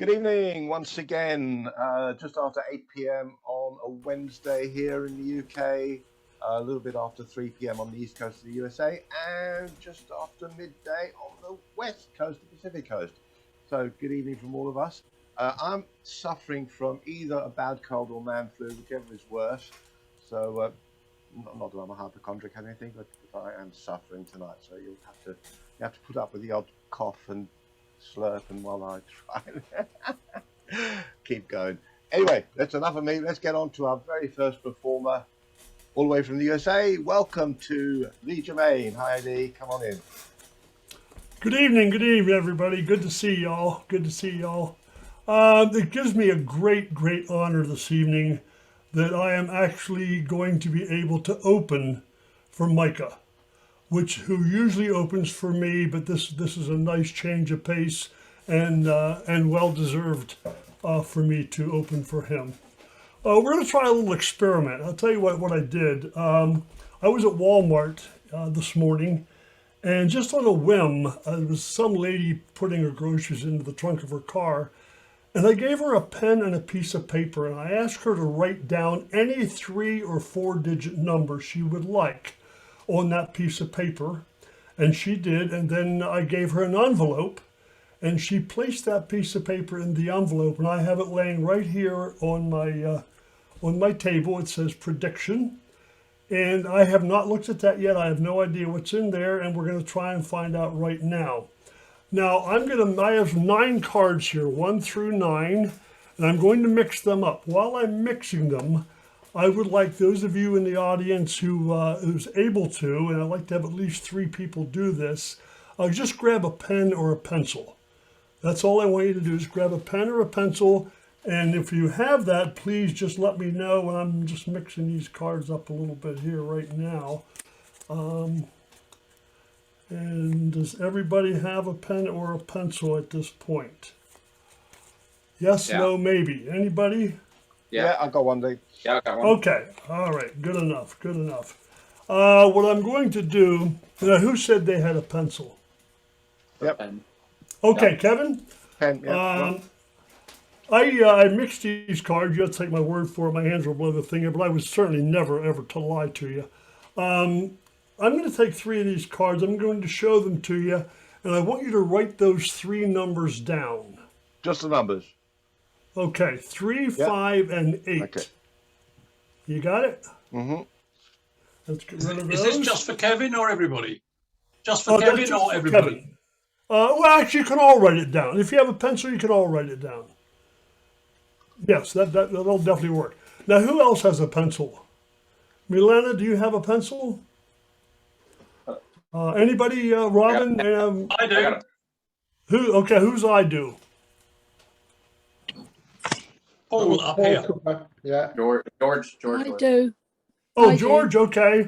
Good evening once again, just after 8 p.m. on a Wednesday here in the UK, a little bit after 3 p.m. on the east coast of the USA, and just after midday on the west coast of the Pacific coast. So good evening from all of us. I'm suffering from either a bad cold or man flu, whichever is worse. So not that I'm a hypochondriac or anything, but I am suffering tonight. So you have to put up with the odd cough and slurp and while I try keep going. Anyway, that's enough of me. Let's get on to our very first performer, all the way from the USA. Welcome to Lee Germain. Hi, Lee. Come on in. Good evening, everybody. Good to see y'all. It gives me a great honor this evening that I am actually going to be able to open for Micah, who usually opens for me, but this is a nice change of pace and well deserved for me to open for him. We're going to try a little experiment. I'll tell you what I did. I was at Walmart this morning, and just on a whim, there was some lady putting her groceries into the trunk of her car, and I gave her a pen and a piece of paper, and I asked her to write down any 3 or 4 digit number she would like on that piece of paper, and she did. And then I gave her an envelope, and she placed that piece of paper in the envelope, and I have it laying right here on my table. It says prediction, and I have not looked at that yet. I have no idea what's in there, and we're going to try and find out right now. Now I have 9 cards here, 1 through 9, and I'm going to mix them up. While I'm mixing them, I would like those of you in the audience who's able to, and I'd like to have at least 3 people do this, just grab a pen or a pencil. That's all I want you to do, is grab a pen or a pencil, and if you have that, please just let me know. I'm just mixing these cards up a little bit here right now. And does everybody have a pen or a pencil at this point? Yes, yeah. No, maybe. Anybody? Yeah, I got one, Dave. Yeah, I got one. Okay, all right, good enough. What I'm going to do, who said they had a pencil? Yep. Pen. Okay, Yep. Kevin? Pen, yeah. I mixed these cards. You have to take my word for it. My hands were below the thing, but I would certainly never, ever to lie to you. I'm going to take 3 of these cards. I'm going to show them to you, and I want you to write those 3 numbers down. Just the numbers. Okay, 3, 5, and 8. Okay. You got it? Mm-hmm. Let's get rid of those. Is this just for Kevin or everybody? Just for Kevin just or for everybody? Kevin. Well, actually, you can all write it down. If you have a pencil, you can all write it down. Yes, that'll definitely work. Now, who else has a pencil? Milena, do you have a pencil? Anybody? Robin? I do. Who's I do? Paul up here. Yeah. George. I do. Oh, I George. do. Okay.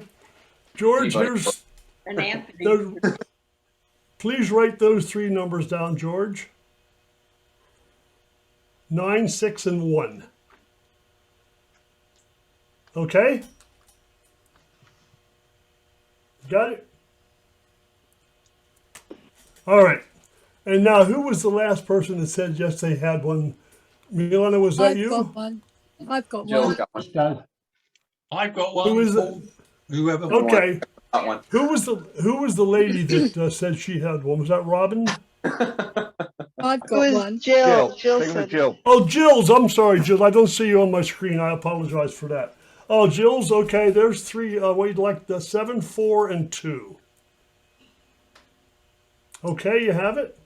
George, Anybody? here's. And Anthony. Please write those 3 numbers down, George. 9, 6, and 1. Okay? Got it? All right. And now, who was the last person that said yes, they had one? Milena, was that you? I've got Jill one. got one. I've got one. Who is Paul, whoever. Okay. Got one. Who was the lady that said she had one? Was that Robin? I've It got was one. Jill. Jill Take it with said Jill. Oh, Jill's. I'm sorry, Jill. I don't see you on my screen. I apologize for that. Oh, Jill's. Okay, there's 3. What you'd like, the 7, 4, and 2. Okay, you have it?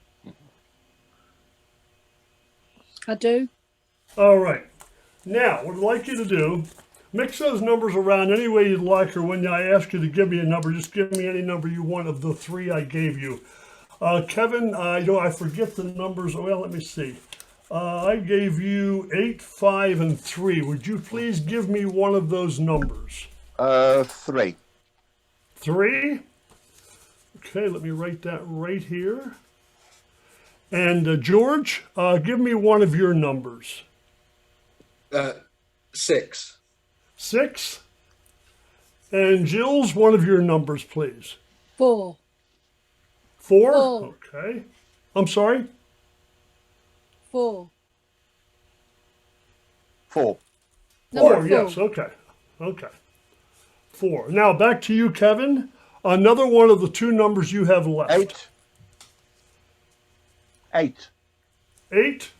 I do. All right. Now, what I'd like you to do, mix those numbers around any way you'd like, or when I ask you to give me a number, just give me any number you want of the 3 I gave you. Kevin, I forget the numbers. Well, let me see. I gave you 8, 5, and 3. Would you please give me one of those numbers? 3. 3? Okay, let me write that right here. And George, give me one of your numbers. 6. 6? And Jill's, one of your numbers, please. 4. 4? 4. Okay. I'm sorry? 4. 4. Number 4, yes, okay. Okay. 4. Now back to you, Kevin. Another one of the 2 numbers you have left. 8. 8. 8.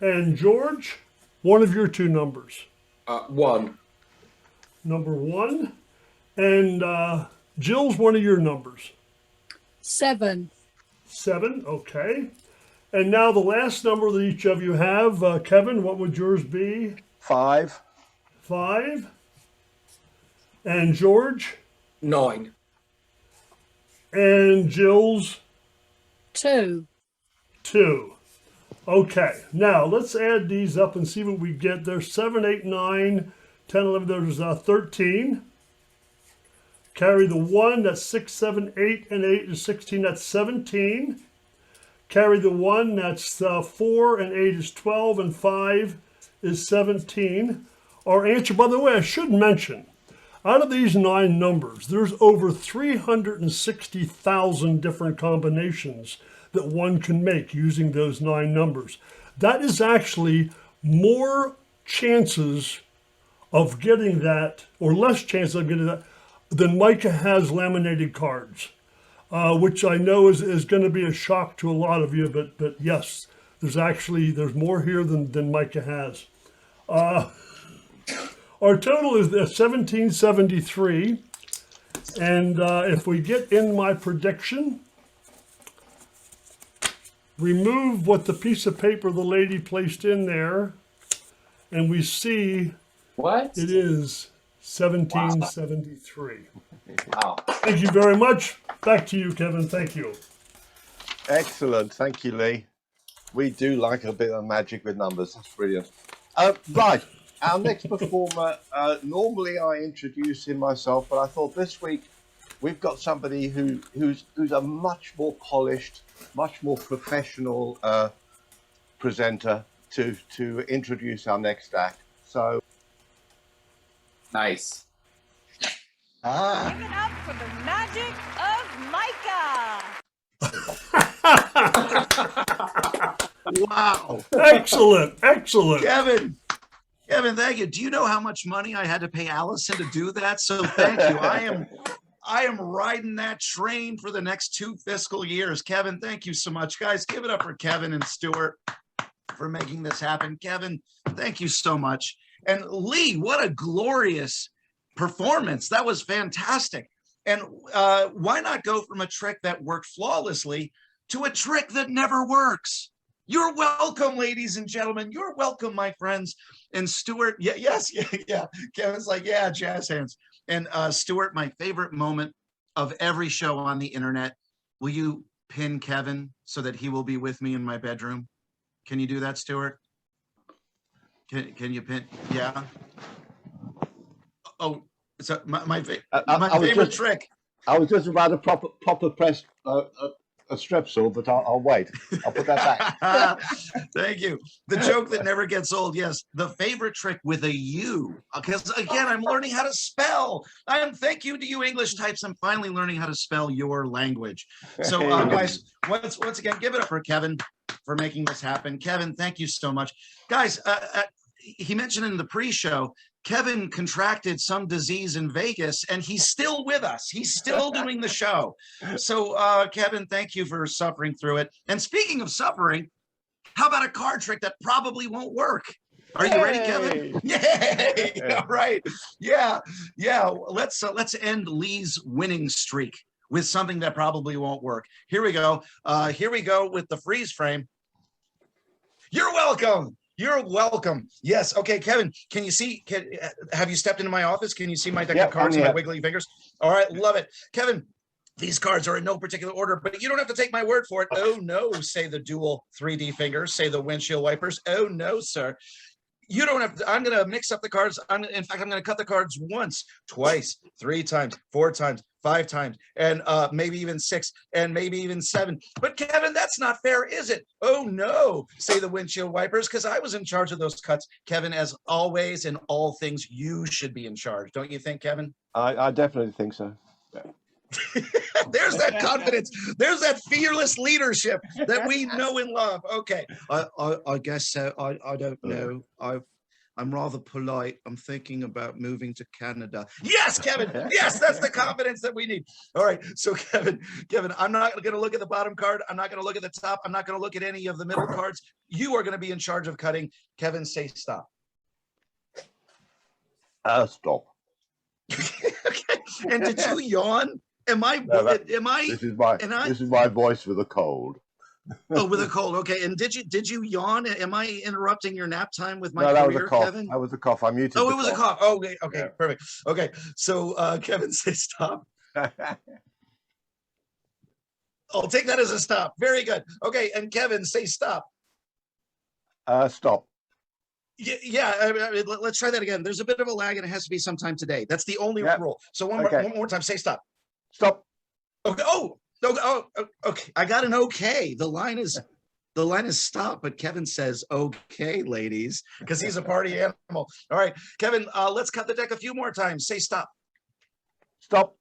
And George, one of your 2 numbers. 1. Number 1. And Jill's one of your numbers. 7. 7, okay. And now the last number that each of you have, Kevin, what would yours be? 5. 5. And George? 9. And Jill's? 2. 2. Okay, now let's add these up and see what we get. There's 7, 8, 9, 10, 11, there's 13. Carry the 1, that's 6, 7, 8, and 8 is 16, that's 17. Carry the 1, that's 4, and 8 is 12, and 5 is 17. Our answer, by the way, I should mention, out of these 9 numbers, there's over 360,000 different combinations that one can make using those 9 numbers. That is actually more chances of getting that, or less chances of getting that, than Micah has laminated cards, which I know is going to be a shock to a lot of you, but yes, there's more here than Micah has. Our total is 1773, and if we get in my prediction, remove what the piece of paper the lady placed in there, and we see What? it is 1773. Wow. Thank you very much. Back to you, Kevin. Thank you. Excellent. Thank you, Lee. We do like a bit of magic with numbers. That's brilliant. Right. Our next performer, normally I introduce him myself, but I thought this week we've got somebody who's a much more polished, much more professional presenter to introduce our next act. So, Nice. Give it up for the magic of Micah. wow, Excellent. Kevin, thank you. Do you know how much money I had to pay Allison to do that? So thank you. I am riding that train for the next 2 fiscal years. Kevin, thank you so much. Guys, give it up for Kevin and Stuart for making this happen. Kevin, thank you so much. And Lee, what a glorious performance. That was fantastic. And why not go from a trick that worked flawlessly to a trick that never works? You're welcome, ladies and gentlemen. You're welcome, my friends. And Stuart, yeah. Kevin's like, yeah, jazz hands. And Stuart, my favorite moment of every show on the internet. Will you pin Kevin so that he will be with me in my bedroom? Can you do that, Stuart? Can you pin? Yeah. Oh, so my favorite trick. I was just about to proper press a strepsil, but I'll wait. I'll put that back. Thank you. The joke that never gets old. Yes, the favorite trick with a U. Because again, I'm learning how to spell. Thank you to you English types. I'm finally learning how to spell your language. So guys, once again, give it up for Kevin for making this happen. Kevin, thank you so much. Guys, he mentioned in the pre-show, Kevin contracted some disease in Vegas, and he's still with us. He's still doing the show. So, Kevin, thank you for suffering through it. And speaking of suffering, how about a card trick that probably won't work? Are you ready, Kevin? Yay! All right. Yeah. Let's end Lee's winning streak with something that probably won't work. Here we go. Here we go with the freeze frame. You're welcome. You're welcome. Yes. Okay, Kevin, can you see? Have you stepped into my office? Can you see my deck of cards and my wiggly fingers? All right, love it. Kevin, these cards are in no particular order, but you don't have to take my word for it. Oh, no, say the dual 3D fingers, say the windshield wipers. Oh, no, sir. You don't have to. I'm going to mix up the cards. In fact, I'm going to cut the cards once, twice, 3 times, 4 times, 5 times, and maybe even 6, and maybe even 7. But Kevin, that's not fair, is it? Oh no, say the windshield wipers, because I was in charge of those cuts. Kevin, as always, in all things, you should be in charge. Don't you think, Kevin? I definitely think so. Yeah. There's that confidence. There's that fearless leadership that we know and love. Okay. I guess so. I don't know. I'm rather polite. I'm thinking about moving to Canada. Yes, Kevin. Yes, that's the confidence that we need. All right. So Kevin, I'm not going to look at the bottom card. I'm not going to look at the top. I'm not going to look at any of the middle cards. You are going to be in charge of cutting. Kevin, say stop. Stop. Okay. And did you yawn? Am I? This is my voice with a cold. Oh, with a cold. Okay. And did you yawn? Am I interrupting your nap time with my No, career, that was a cough. Kevin? That was a cough. I muted. Oh, it was a cough. Oh, okay. Okay. Yeah. Perfect. Okay. So Kevin, say stop. I'll take that as a stop. Very good. Okay. And Kevin, say stop. Stop. Yeah. I mean, let's try that again. There's a bit of a lag, and it has to be sometime today. That's the only rule. So one more time. Say stop. Stop. Okay. Oh, okay. I got an okay. The line is stop, but Kevin says okay, ladies, because he's a party animal. All right, Kevin, let's cut the deck a few more times. Say stop. Stop.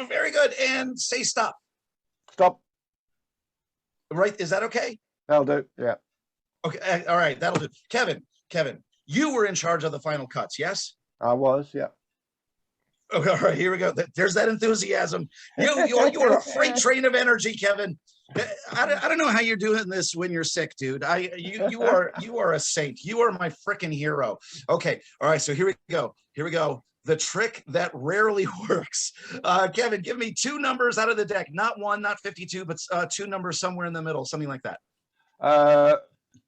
Very good. And say stop. Stop. Right. Is that okay? That'll do. Yeah. Okay. All right. That'll do. Kevin, you were in charge of the final cuts, yes? I was, yeah. Okay, all right, here we go. There's that enthusiasm. You are a freight train of energy, Kevin. I don't know how you're doing this when you're sick, dude. You are a saint. You are my freaking hero. Okay, all right. So here we go. The trick that rarely works. Kevin, give me two numbers out of the deck. Not one, not 52, but two numbers somewhere in the middle, something like that.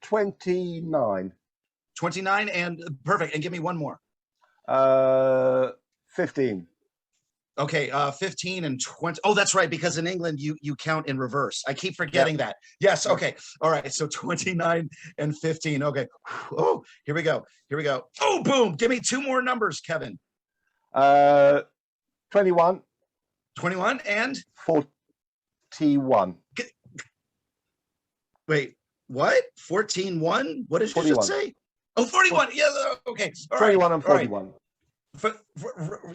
29. 29 and perfect. And give me one more. 15. Okay, 15 and 20. Oh, that's right, because in England you count in reverse. I keep forgetting that. Yes, okay. All right, so 29 and 15. Okay. Oh, here we go. Oh, boom. Give me two more numbers, Kevin. 21. 21 and 41. Wait, what? 14-1? What did you 41. just say? Oh, 41. Yeah, okay. All 21 right. and 41.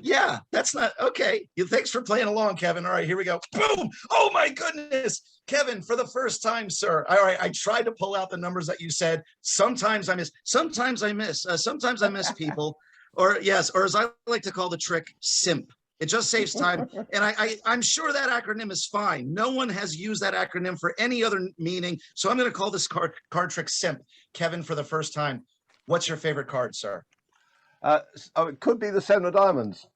Yeah, that's not okay. Thanks for playing along, Kevin. All right, here we go. Boom! Oh my goodness, Kevin, for the first time, sir. All right, I tried to pull out the numbers that you said. Sometimes I miss. Sometimes I miss people, or yes, or as I like to call the trick, simp. It just saves time, and I'm sure that acronym is fine. No one has used that acronym for any other meaning, so I'm going to call this card trick simp. Kevin, for the first time, what's your favorite card, sir? It could be the 7 of diamonds.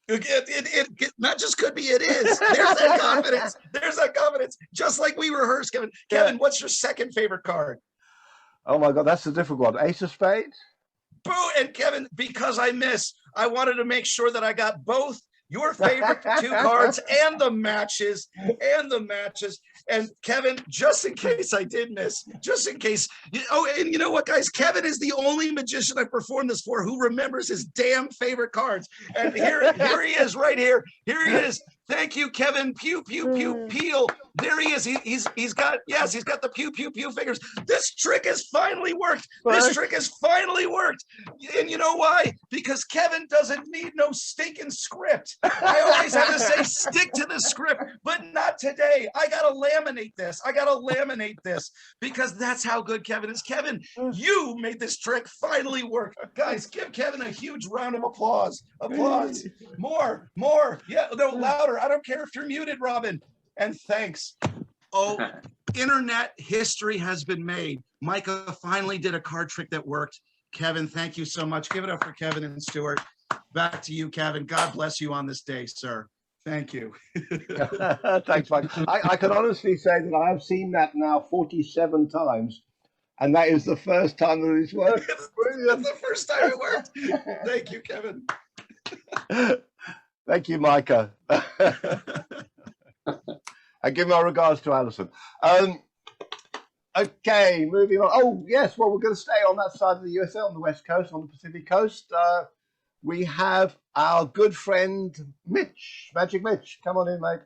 It not just could be, it is. There's that confidence. There's that confidence. Just like we rehearsed, Kevin. Kevin, what's your second favorite card? Oh my God, that's a difficult one. Ace of spades. Boo! And Kevin, because I wanted to make sure that I got both your favorite two cards and the matches. And Kevin, just in case I did miss, just in case. Oh, and you know what, guys? Kevin is the only magician I performed this for who remembers his damn favorite cards. And here he is, right here. Here he is. Thank you, Kevin. Pew, pew, pew, peel. There he is. He's got the pew, pew, pew fingers. This trick has finally worked. This trick has finally worked. And you know why? Because Kevin doesn't need no stinking script. I always have to say, stick to the script, but not today. I got to laminate this because that's how good Kevin is. Kevin, you made this trick finally work. Guys, give Kevin a huge round of applause. More. Yeah, no, louder. I don't care if you're muted, Robin. And thanks. Oh, internet history has been made. Micah finally did a card trick that worked. Kevin, thank you so much. Give it up for Kevin and Stuart. Back to you, Kevin. God bless you on this day, sir. Thank you. Thanks, Mike. I can honestly say that I have seen that now 47 times, and that is the first time that it's worked. That's the first time it worked. Thank you, Kevin. Thank you, Micah. I give my regards to Alison. Okay, moving on. Oh, yes, well, we're going to stay on that side of the USA, on the West Coast, on the Pacific Coast. We have our good friend, Mitch, Magic Mitch. Come on in, mate.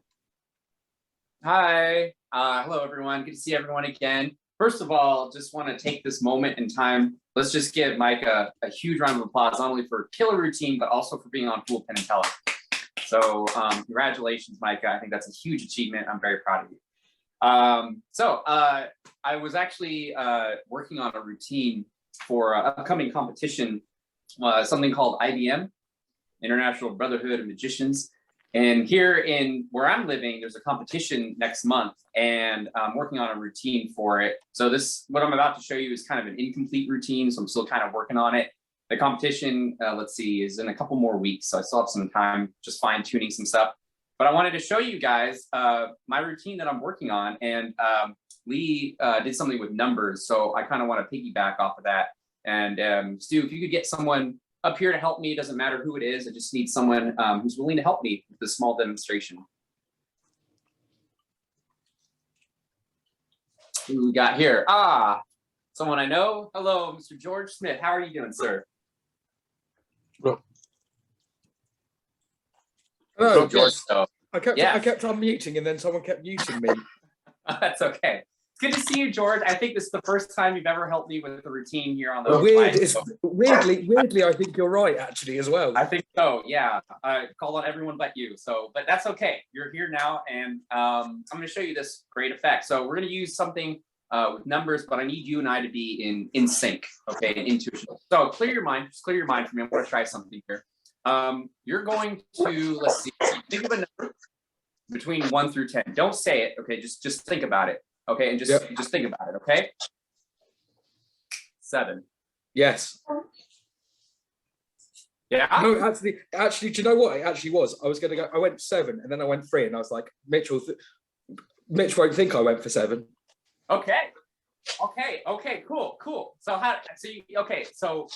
Hi. Hello, everyone. Good to see everyone again. First of all, just want to take this moment in time. Let's just give Micah a huge round of applause, not only for killer routine, but also for being on Fool, Pen, and Teller. So congratulations, Micah. I think that's a huge achievement. I'm very proud of you. I was actually working on a routine for an upcoming competition, something called IBM, International Brotherhood of Magicians. And here in where I'm living, there's a competition next month, and I'm working on a routine for it. So what I'm about to show you is kind of an incomplete routine, so I'm still kind of working on it. The competition, let's see, is in a couple more weeks, so I still have some time just fine-tuning some stuff. But I wanted to show you guys my routine that I'm working on, and Lee did something with numbers, so I kind of want to piggyback off of that. And Stu, if you could get someone up here to help me, doesn't matter who it is, I just need someone who's willing to help me with this small demonstration. Who do we got here? Someone I know. Hello, Mr. George Smith. How are you doing, sir? Hello, George. yes. So, I kept unmuting and then someone kept muting me. that's okay. It's good to see you, George. I think this is the first time you've ever helped me with the routine here on the Weirdly, I think you're right, actually, as well. I think so, yeah. I called on everyone but you. So, but that's okay. You're here now, and I'm going to show you this great effect. So we're going to use something with numbers, but I need you and I to be in sync, okay, in intuition. So clear your mind. Just clear your mind for me. I want to try something here. You're going to, let's see, think of a number between 1 through 10. Don't say it, okay? Just think about it, okay? And just think about it, okay? 7. Yes. Yeah. No, actually, do you know what it actually was? I was going to go. I went 7, and then I went 3, and I was like, Mitch won't think I went for 7. Okay. Cool. So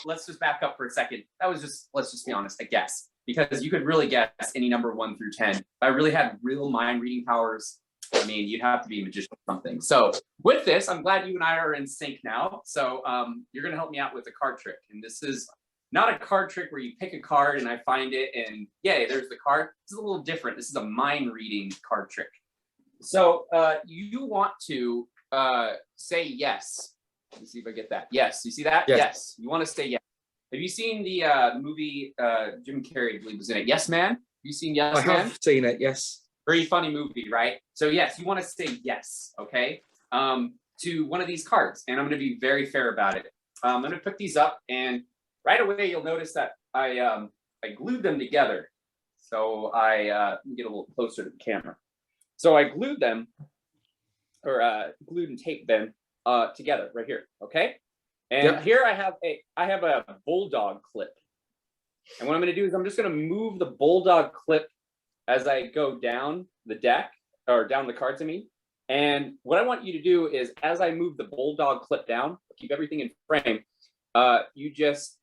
let's just back up for a second. That was just, let's just be honest, a guess, because you could really guess any number 1 through 10. If I really had real mind reading powers, I mean, you'd have to be a magician or something. So with this, I'm glad you and I are in sync now. So you're going to help me out with a card trick. And this is not a card trick where you pick a card and I find it and yay, there's the card. This is a little different. This is a mind reading card trick. So you want to say yes. Let me see if I get that. Yes. You see that? Yes. You want to say yes. Have you seen the movie Jim Carrey, I believe, was in it? Yes, Man? Have you seen Yes, Man? I have seen it, yes. Very funny movie, right? So yes, you want to say yes, okay, to one of these cards. And I'm going to be very fair about it. I'm going to pick these up, and right away you'll notice that I glued them together. So let me get a little closer to the camera. So I glued them, or glued and taped them together right here, okay? And here I have a bulldog clip. And what I'm going to do is I'm just going to move the bulldog clip as I go down the deck, or down the cards, I mean. And what I want you to do is, as I move the bulldog clip down, keep everything in frame, you just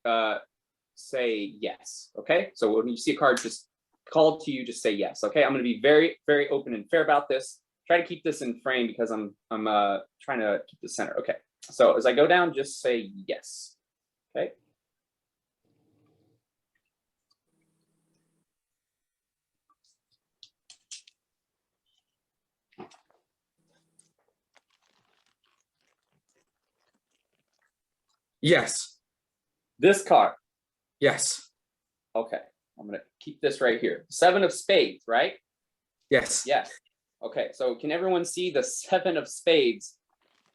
say yes, okay? So when you see a card just called to you, just say yes, okay? I'm going to be very, very open and fair about this. Try to keep this in frame because I'm trying to keep the center, okay? So as I go down, just say yes, okay? Yes. This card. Yes. Okay, I'm gonna keep this right here. 7 of spades, right? Yes. Yes. Okay, so can everyone see the 7 of spades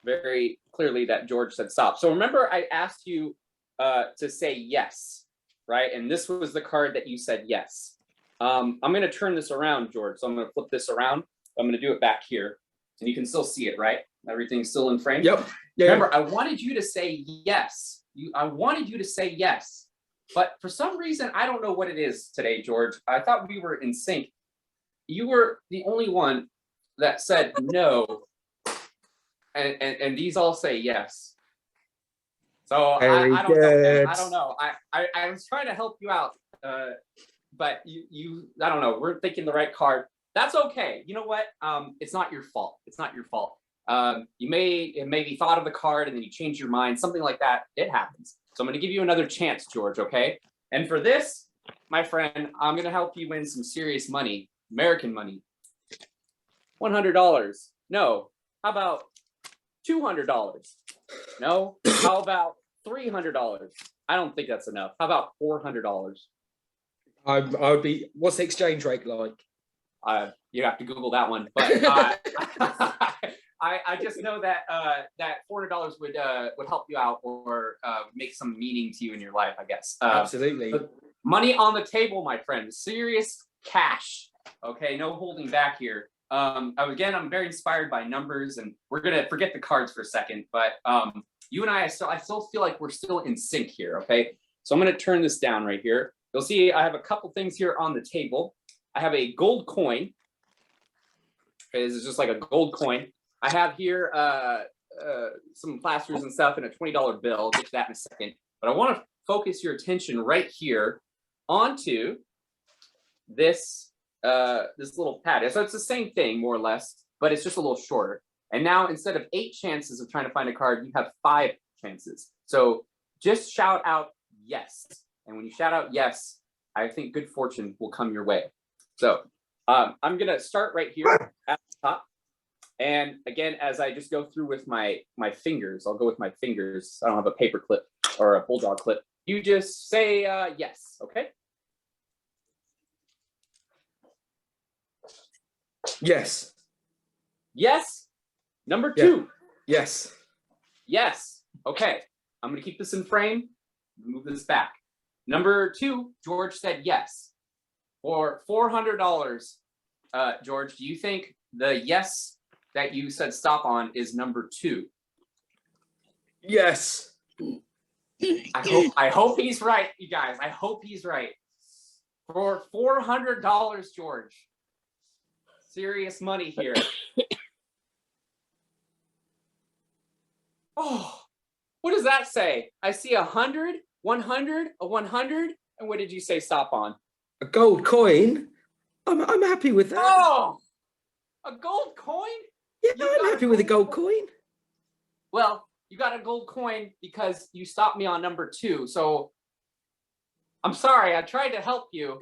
very clearly that George said stop? So remember I asked you to say yes, right? And this was the card that you said yes. I'm gonna turn this around, George. So I'm gonna flip this around. I'm gonna do it back here. And you can still see it, right? Everything's still in frame? Yep. Yeah. Remember, I wanted you to say yes. I wanted you to say yes. But for some reason, I don't know what it is today, George. I thought we were in sync. You were the only one that said no. And these all say yes. So I don't know, man. I don't know. I was trying to help you out. But you I don't know, we're thinking the right card. That's okay. You know what? It's not your fault. It's not your fault. You maybe thought of the card and then you changed your mind, something like that. It happens. So I'm going to give you another chance, George, okay? And for this, my friend, I'm going to help you win some serious money, American money. $100. No. How about $200? No. How about $300? I don't think that's enough. How about $400? I would be. What's the exchange rate like? You have to Google that one, but I just know that that $400 would help you out or make some meaning to you in your life, I guess. Absolutely. Money on the table, my friend. Serious cash. Okay, no holding back here. Again, I'm very inspired by numbers, and we're gonna forget the cards for a second, but you and I still feel like we're still in sync here. Okay, so I'm gonna turn this down right here. You'll see I have a couple things here on the table. I have a gold coin. Okay, this is just like a gold coin. I have here some plasters and stuff and a $20 bill. I'll get to that in a second. But I want to focus your attention right here onto this this little pad. So it's the same thing, more or less, but it's just a little shorter. And now instead of 8 chances of trying to find a card, you have 5 chances. So just shout out yes. And when you shout out yes, I think good fortune will come your way. So I'm going to start right here at the top. And again, as I just go through with my fingers, I'll go with my fingers. I don't have a paper clip or a bulldog clip. You just say yes, okay? Yes. Yes. Number 2. Yes. Yes. Okay. I'm going to keep this in frame. Move this back. Number 2, George said yes. For $400, George, do you think the yes that you said stop on is number 2? Yes. I hope he's right, you guys. I hope he's right. For $400, George. Serious money here. Oh, what does that say? I see 100, 100, a 100, and what did you say stop on? A gold coin. I'm happy with that. Oh, a gold coin? Yeah, I'm happy with a gold coin. Well, you got a gold coin because you stopped me on number 2. So I'm sorry. I tried to help you.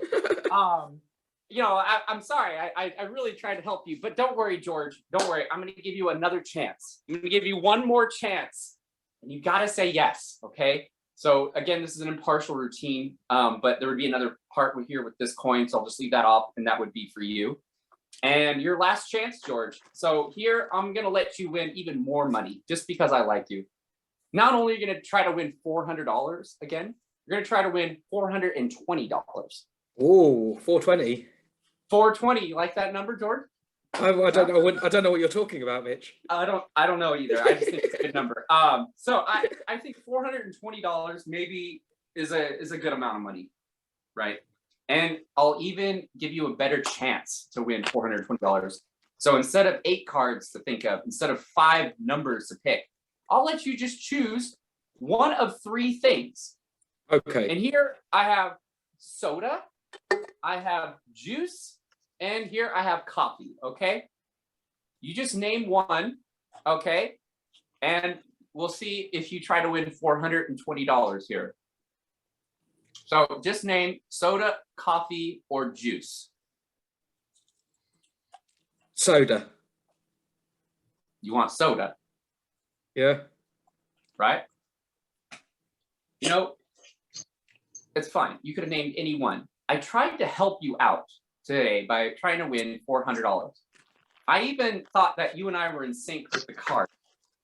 You know, I'm sorry. I really tried to help you. But don't worry, George. Don't worry. I'm going to give you another chance. I'm going to give you one more chance. And you got to say yes, okay? So again, this is an impartial routine, but there would be another part here with this coin. So I'll just leave that off, and that would be for you. And your last chance, George. So here, I'm going to let you win even more money just because I like you. Not only are you going to try to win $400 again, you're going to try to win $420. Oh, 420. 420. You like that number, George? I don't know. I don't know what you're talking about, Mitch. I don't know either. I just think it's a good number. So I think $420 maybe is a good amount of money, right? And I'll even give you a better chance to win $420. So instead of 8 cards to think of, instead of 5 numbers to pick, I'll let you just choose one of 3 things. Okay. And here I have soda, I have juice, and here I have coffee, okay? You just name one, okay? And we'll see if you try to win $420 here. So just name soda, coffee, or juice. Soda. You want soda, Yeah. right? You know, it's fine. You could have named any one. I tried to help you out today by trying to win $400. I even thought that you and I were in sync with the card.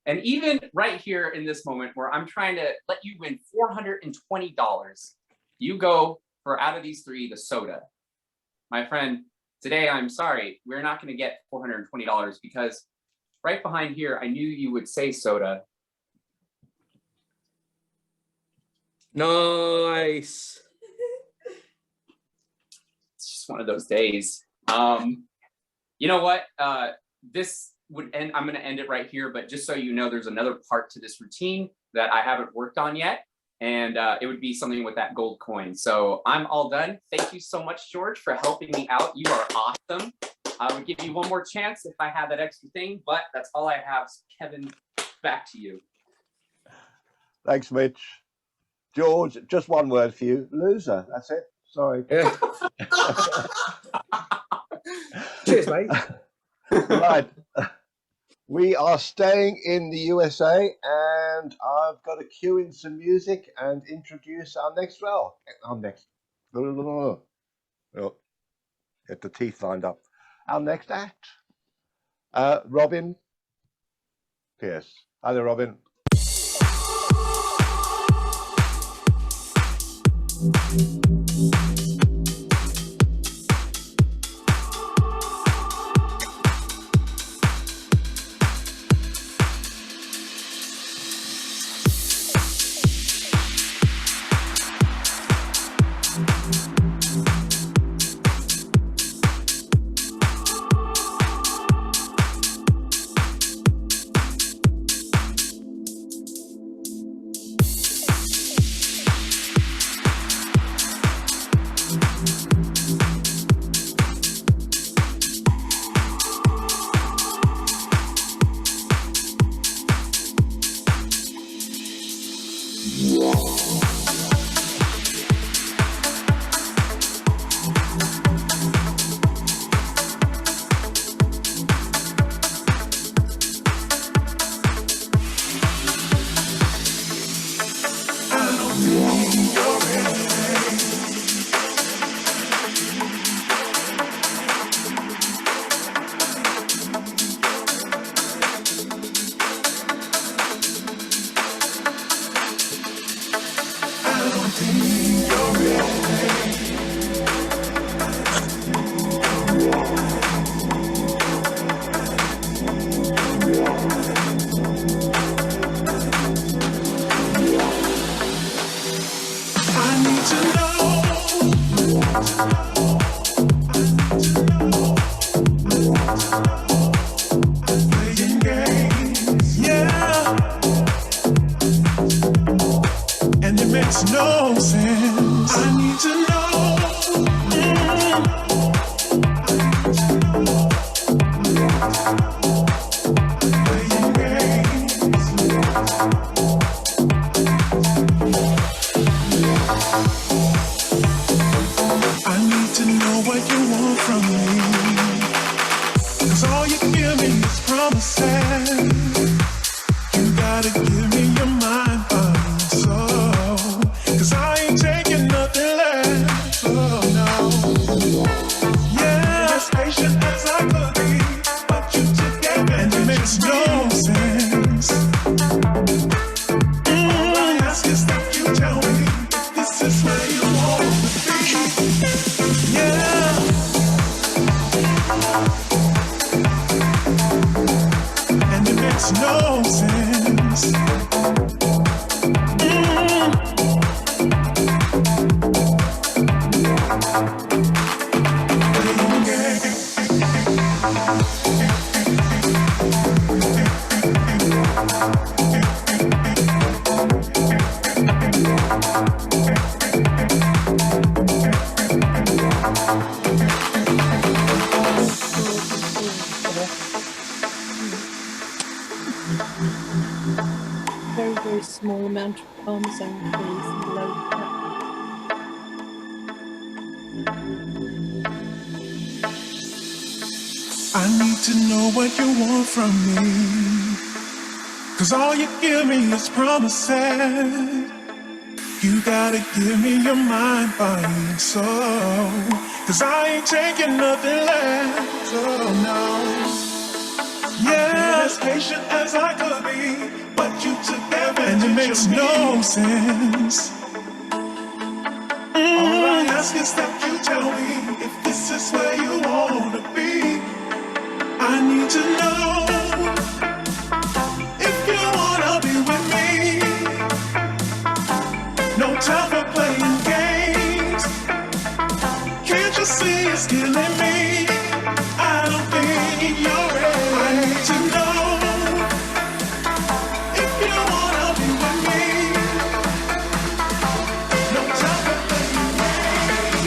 And even right here in this moment where I'm trying to let you win $420, you go for, out of these 3, the soda. My friend, today I'm sorry, we're not going to get $420 because right behind here, I knew you would say soda. Nice. It's just one of those days. You know what? This would end. I'm going to end it right here. But just so you know, there's another part to this routine that I haven't worked on yet. And it would be something with that gold coin. So I'm all done. Thank you so much, George, for helping me out. You are awesome. I would give you one more chance if I had that extra thing, but that's all I have. So Kevin, back to you. Thanks, Mitch. George, just one word for you. Loser. That's it. Sorry. Yeah. Cheers, mate. Right. We are staying in the USA, and I've got to cue in some music and introduce our next round. Oh, get the teeth lined up. Our next act, Robin Pierce. Hi there, Robin. Very small amount of parmesan, please, and load that. I need to know what you want from me, 'cause all you give me is promises. You gotta give me your mind, body, and soul, 'cause I ain't taking nothing less, oh no. Yeah, as patient as I could be, but you took advantage and it makes no sense. All I ask is that you tell me if this is where you wanna be. I need to know if you wanna be with me. No time for playing games. Can't you see it's killing me? I don't think you're ready. I need to know if you wanna be with me. No time for playing games.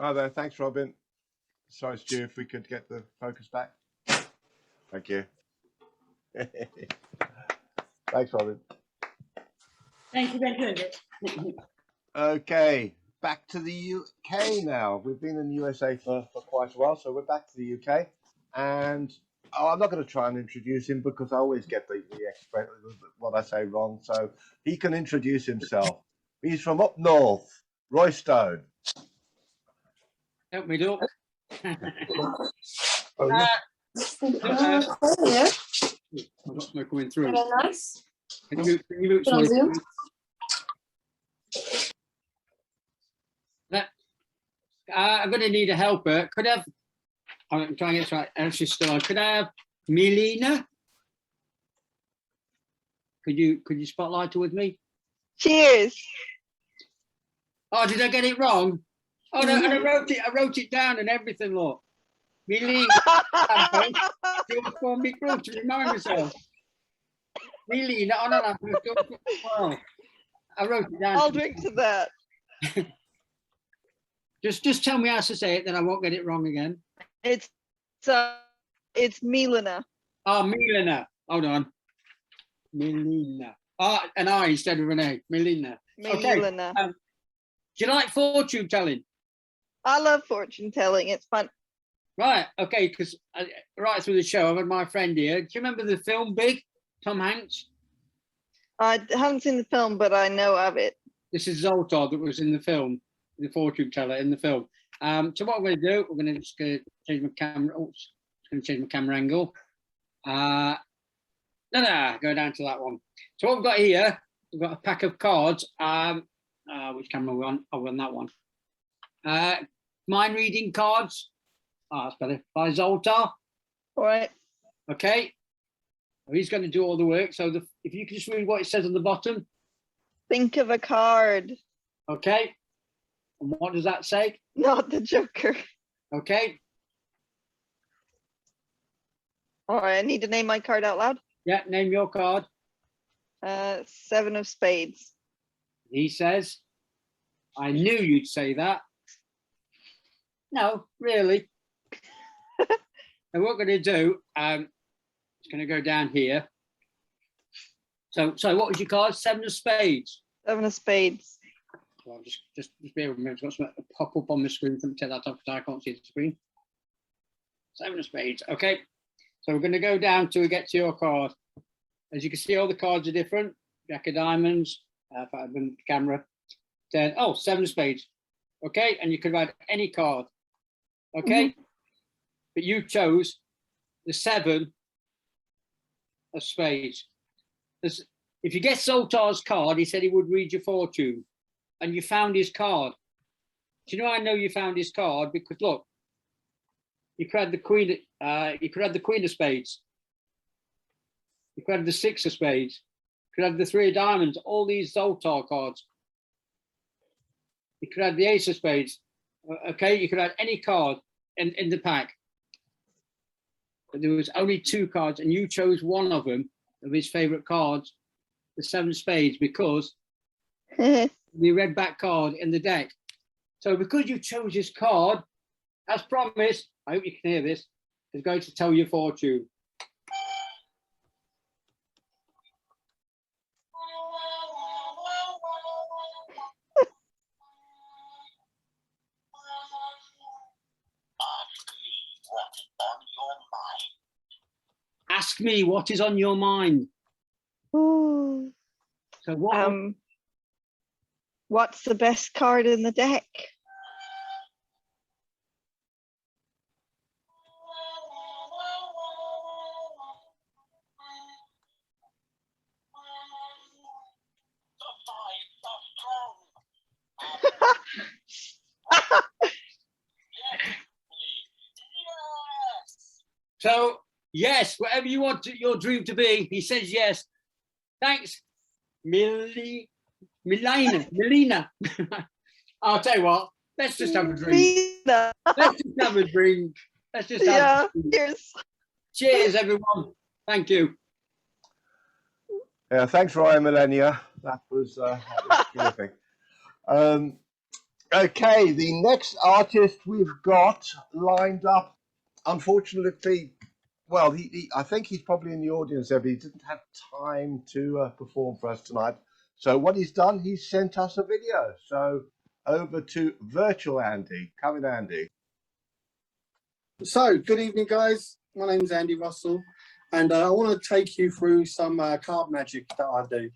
Hi there. Thanks, Robin. Sorry, Stu, if we could get the focus back. Thank you. Thanks, Robin. Thank you, thank you. Okay, back to the UK now. We've been in the USA for quite a while, so we're back to the UK. And I'm not going to try and introduce him because I always get the what I say wrong. So he can introduce himself. He's from up north, Roy Stone. Help me, Doc. Yeah. I've got smoke coming through. Nice. Can you mute Can I smoke? zoom? I'm going to need a helper. Could I have, I'm trying to get this right, actually still on. Could I have Milena? Could you spotlight her with me? Cheers. Oh, did I get it wrong? Oh no, and I wrote it down and everything, look. Milena. Do I call me through to remind myself? Milena, oh no. Well, I wrote it down. I'll drink to that. Just tell me how to say it, then I won't get it wrong again. It's Milena. Oh, Milena. Hold on. Milena. Oh, an I instead of an A. Milena. Okay. Milena. Do you like fortune telling? I love fortune telling. It's fun. Right. Okay. Because right through the show, I've had my friend here. Do you remember the film Big? Tom Hanks. I haven't seen the film, but I know of it. This is Zoltar that was in the film, the fortune teller in the film. So what we're going to do, we're going to just change my camera. Oh, just going to change my camera angle. No, go down to that one. So what we've got here, we've got a pack of cards. Which camera are we on? Oh, we're on that one. Mind reading cards. Oh, that's better. By Zoltar. All right. Okay. He's going to do all the work. So if you can just read what it says on the bottom. Think of a card. Okay. And what does that say? Not the Joker. Okay. All right. I need to name my card out loud. Yeah, name your card. 7 of spades. He says, I knew you'd say that. No, really. And what we're going to do, it's going to go down here. So what was your card? 7 of spades. 7 of spades. Well, just bear with me. I've got something to pop up on the screen. Let me take that off because I can't see the screen. 7 of spades. Okay. So we're going to go down till we get to your card. As you can see, all the cards are different. Jack of diamonds. If I bring the camera. 10. Oh, 7 of spades. Okay. And you could write any card. Okay. Mm-hmm. But you chose the 7 of spades. If you get Zoltar's card, he said he would read your fortune. And you found his card. Do you know I know you found his card? Because look, you could have the queen. You could have the queen of spades. You could have the 6 of spades. You could have the 3 of diamonds. All these Zoltar cards. You could have the ace of spades. Okay, you could have any card in the pack. But there was only 2 cards, and you chose one of them of his favorite cards, the 7 of spades, because the red back card in the deck. So because you chose his card, as promised, I hope you can hear this, is going to tell your fortune. Ask me what is on your mind. Ooh. So what? What's the best card in the deck? So yes, whatever you want your dream to be, he says yes. Thanks, Melina. I'll tell you what. Let's just have a drink. Let's just have a drink. Let's just have a drink. Cheers. Cheers, everyone. Thank you. Yeah, thanks, Ryan Millennia. That was terrific. Okay, the next artist we've got lined up, unfortunately, well, I think he's probably in the audience there, but he didn't have time to perform for us tonight. So what he's done, he's sent us a video. So over to virtual Andy. Come in, Andy. So, good evening, guys. My name's Andy Russell, and I want to take you through some card magic that I do.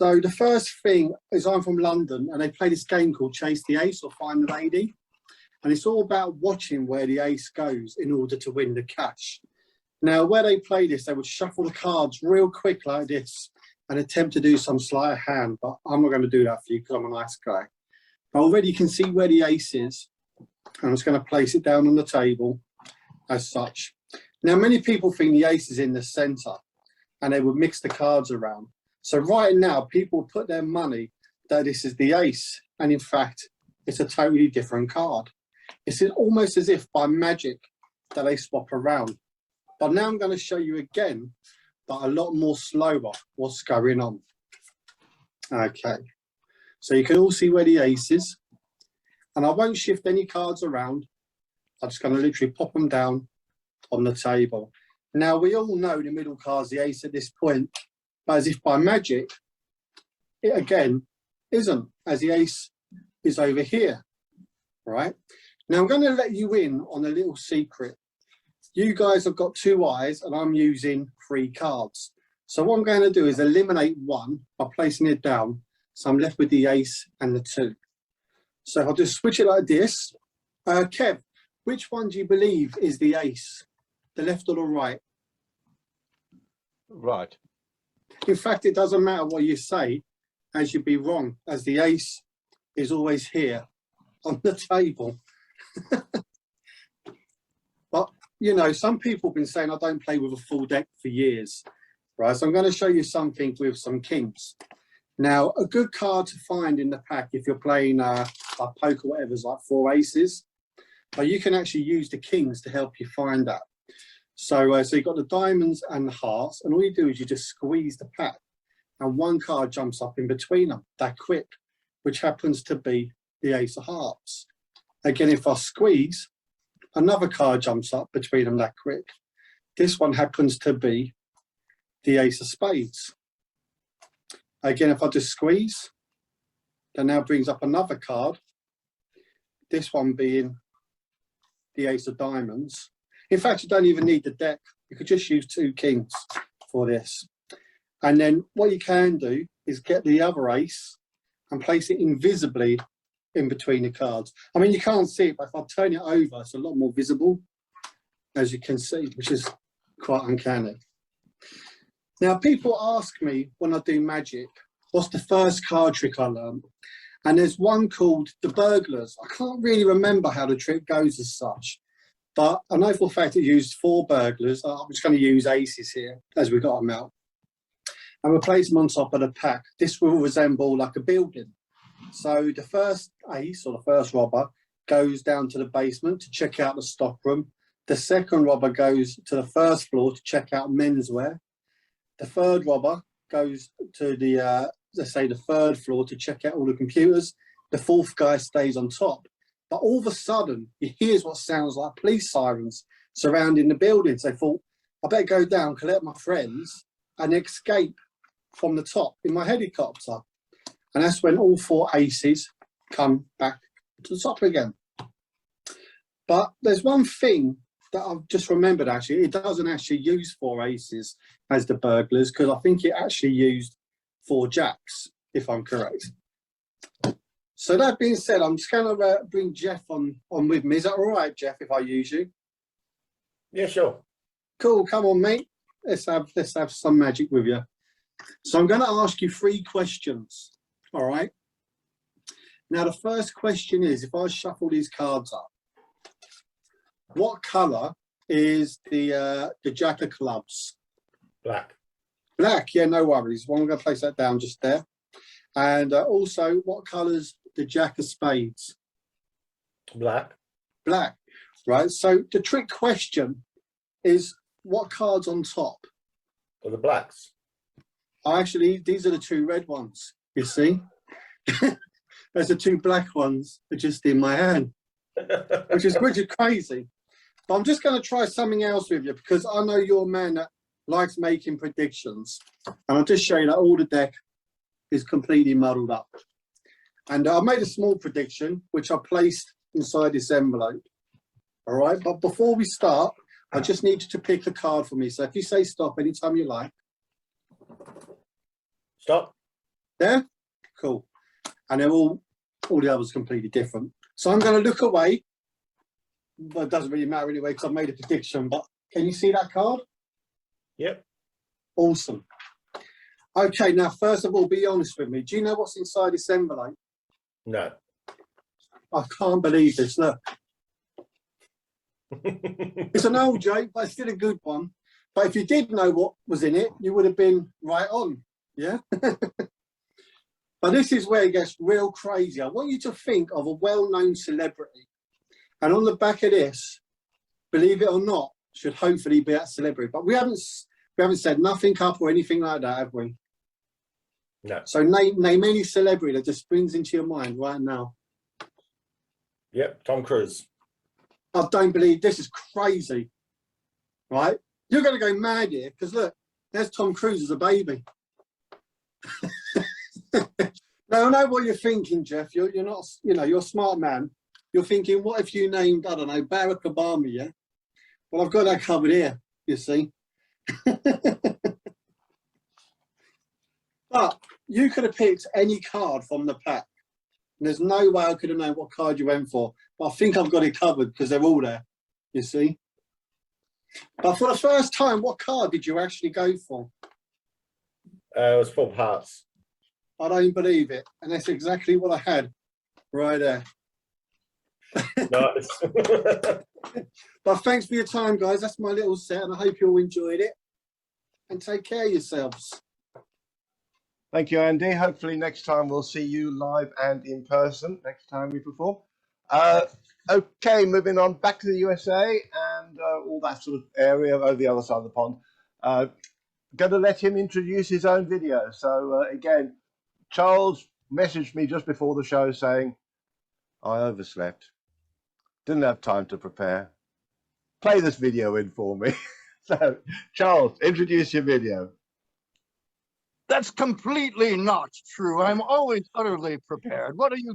So, the first thing is I'm from London, and they play this game called Chase the Ace or Find the Lady. And it's all about watching where the ace goes in order to win the cash. Now, where they play this, they would shuffle the cards real quick like this and attempt to do some sleight of hand, but I'm not going to do that for you because I'm a nice guy. But already you can see where the ace is. I'm just going to place it down on the table as such. Now, many people think the ace is in the center and they would mix the cards around. So right now, people put their money that this is the ace. And in fact, it's a totally different card. It's almost as if by magic that they swap around. But now I'm going to show you again, but a lot more slower, what's going on. Okay. So you can all see where the ace is. And I won't shift any cards around. I'm just going to literally pop them down on the table. Now, we all know the middle card's the ace at this point, but as if by magic, it again isn't, as the ace is over here, right? Now, I'm going to let you in on a little secret. You guys have got 2 eyes, and I'm using 3 cards. So what I'm going to do is eliminate 1 by placing it down, so I'm left with the ace and the 2. So I'll just switch it like this. Kev, which one do you believe is the ace? The left or the right? Right. In fact, it doesn't matter what you say, as you'd be wrong, as the ace is always here on the table. But, you know, some people have been saying I don't play with a full deck for years, right? So I'm going to show you something with some kings. Now, a good card to find in the pack if you're playing like poker, whatever, is like 4 aces. But you can actually use the kings to help you find that. So, so you've got the diamonds and the hearts, and all you do is you just squeeze the pack, and 1 card jumps up in between them that quick, which happens to be the ace of hearts. Again, if I squeeze, another card jumps up between them that quick. This one happens to be the ace of spades. Again, if I just squeeze, that now brings up another card. This one being the ace of diamonds. In fact, you don't even need the deck. You could just use 2 kings for this. And then what you can do is get the other ace and place it invisibly in between the cards. I mean, you can't see it, but if I turn it over, it's a lot more visible, as you can see, which is quite uncanny. Now, people ask me when I do magic, what's the first card trick I learned? And there's one called the burglars. I can't really remember how the trick goes as such, but I know for a fact it used 4 burglars. I'm just going to use aces here, as we got them out. And we'll place them on top of the pack. This will resemble like a building. So the first ace, or the first robber, goes down to the basement to check out the stock room. The second robber goes to the first floor to check out menswear. The third robber goes to the, let's say, the 3rd floor to check out all the computers. The 4th guy stays on top. But all of a sudden, he hears what sounds like police sirens surrounding the building. So they thought, I better go down, collect my friends, and escape from the top in my helicopter. And that's when all 4 aces come back to the top again. But there's one thing that I've just remembered, actually. It doesn't actually use 4 aces as the burglars, because I think it actually used 4 jacks, if I'm correct. So that being said, I'm just going to bring Jeff on with me. Is that all right, Jeff, if I use you? Yeah, sure. Cool, come on, mate. Let's have some magic with you. So I'm going to ask you 3 questions, all right? Now, the first question is, if I shuffle these cards up, what colour is the jack of clubs? Black. Black, yeah, no worries. Well, I'm going to place that down just there. And also, what colour's the jack of spades? Black. Black, right? So the trick question is, what card's on top? Well, the blacks. Actually, these are the 2 red ones, you see? as the two black ones are just in my hand, which is crazy. But I'm just going to try something else with you because I know you're a man that likes making predictions. And I'll just show you that all the deck is completely muddled up. And I made a small prediction, which I placed inside this envelope. All right, but before we start, I just need you to pick a card for me. So if you say stop anytime you like. Stop. There? Cool. And they're all the others completely different. So I'm going to look away. But it doesn't really matter anyway because I've made a prediction. But can you see that card? Yep. Awesome. Okay, now, first of all, be honest with me. Do you know what's inside this envelope? No. I can't believe this. Look. It's an old joke, but it's still a good one. But if you did know what was in it, you would have been right on. Yeah? But this is where it gets real crazy. I want you to think of a well-known celebrity. And on the back of this, believe it or not, should hopefully be that celebrity. But we haven't said nothing up or anything like that, have we? No. So name any celebrity that just springs into your mind right now. Yep, Tom Cruise. I don't believe this is crazy, right? You're going to go mad here because look, there's Tom Cruise as a baby. Now I know what you're thinking, Jeff. You're not, you're a smart man. You're thinking, what if you named, I don't know, Barack Obama? Yeah. Well, I've got that covered here. You see. But you could have picked any card from the pack. And there's no way I could have known what card you went for. But I think I've got it covered because they're all there, you see. But for the first time, what card did you actually go for? It was 4 Hearts. I don't believe it. And that's exactly what I had right there. Nice. But thanks for your time, guys. That's my little set, and I hope you all enjoyed it. And take care of yourselves. Thank you, Andy. Hopefully next time we'll see you live and in person next time we perform. Okay, moving on back to the USA and all that sort of area over the other side of the pond. Going to let him introduce his own video. So again, Charles messaged me just before the show saying, I overslept. Didn't have time to prepare. Play this video in for me. So, Charles, introduce your video. That's completely not true. I'm always utterly prepared. What are you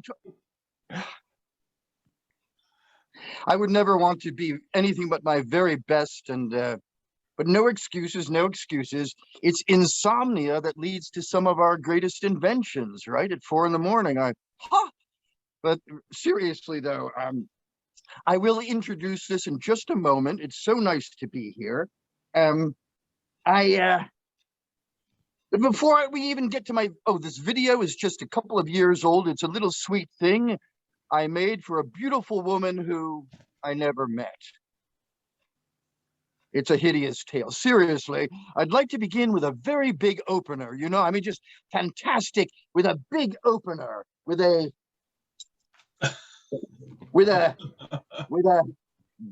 I would never want to be anything but my very best, and but no excuses, no excuses. It's insomnia that leads to some of our greatest inventions, right? At 4 in the morning, But seriously though, I will introduce this in just a moment. It's so nice to be here. Before we even get to this video is just a couple of years old. It's a little sweet thing I made for a beautiful woman who I never met. It's a hideous tale. Seriously, I'd like to begin with a very big opener. Just fantastic with a big opener, with a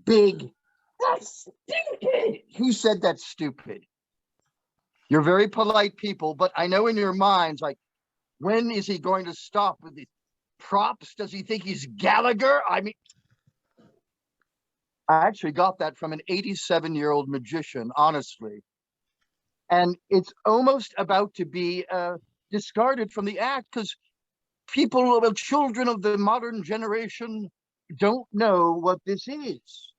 big, that's stupid. Who said that's stupid? You're very polite people, but I know in your minds, like, when is he going to stop with the props? Does he think he's Gallagher? I actually got that from an 87-year-old magician, honestly. And it's almost about to be discarded from the act because children of the modern generation don't know what this is.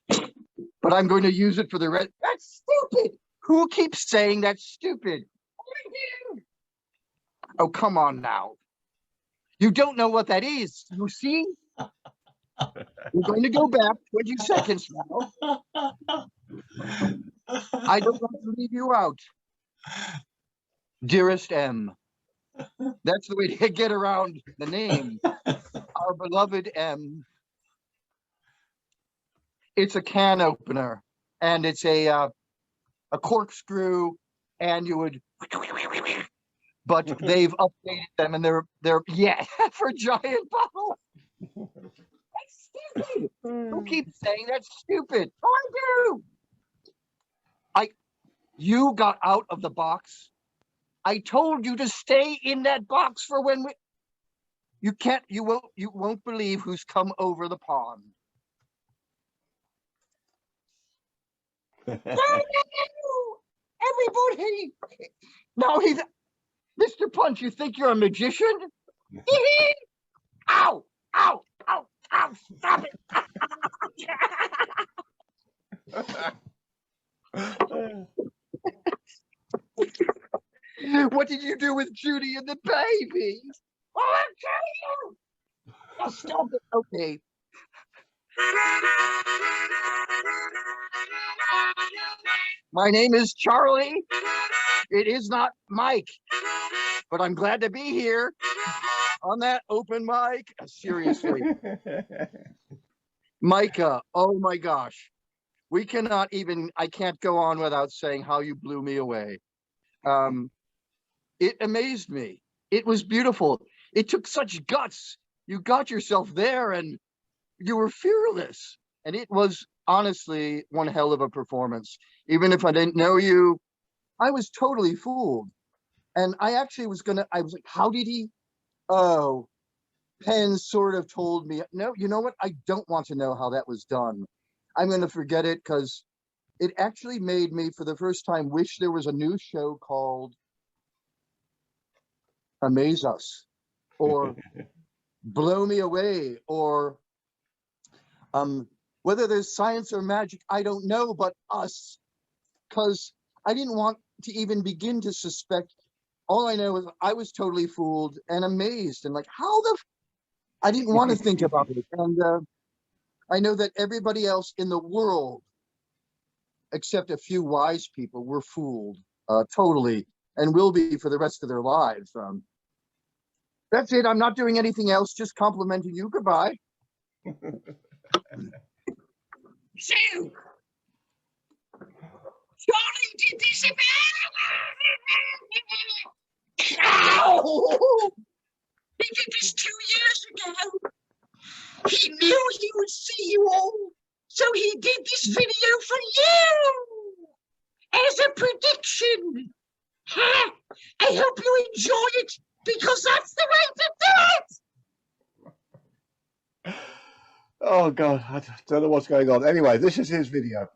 But I'm going to use it for the rest. That's stupid. Who keeps saying that's stupid? Oh, come on now. You don't know what that is. You see? We're going to go back 20 seconds now. I don't want to leave you out. Dearest M. That's the way to get around the name. Our beloved M. It's a can opener, and it's a corkscrew, and you would, but they've updated them, and they're for giant bottles. That's stupid. Who keeps saying that's stupid? Oh, I do. You got out of the box. I told you to stay in that box for when we. You won't believe who's come over the pond. Everybody! Now Mr. Punch, you think you're a magician? Ow! Ow! Ow! Ow! Stop it! What did you do with Judy and the baby? Oh, I'll tell you! Oh, stop it. Okay. My name is Charlie. It is not Mike, but I'm glad to be here on that open mic. Seriously. Micah, oh my gosh. I can't go on without saying how you blew me away. It amazed me. It was beautiful. It took such guts. You got yourself there and you were fearless. And it was honestly one hell of a performance. Even if I didn't know you, I was totally fooled. And I actually was like, how did he? Oh, Penn sort of told me, no, you know what? I don't want to know how that was done. I'm going to forget it because it actually made me, for the first time, wish there was a new show called Amaze Us or Blow Me Away, or whether there's science or magic, I don't know, but Us, because I didn't want to even begin to suspect. All I know is I was totally fooled and amazed and like, I didn't want to think about it. And I know that everybody else in the world, except a few wise people, were fooled totally and will be for the rest of their lives. That's it. I'm not doing anything else. Just complimenting you. Goodbye. So, Charlie did this Ow! He did this 2 years ago. He knew he would see you all, so he did this video for you as a prediction. Ha! I hope you enjoy it because that's the way to do it. Oh God, I don't know what's going on. Anyway, this is his video.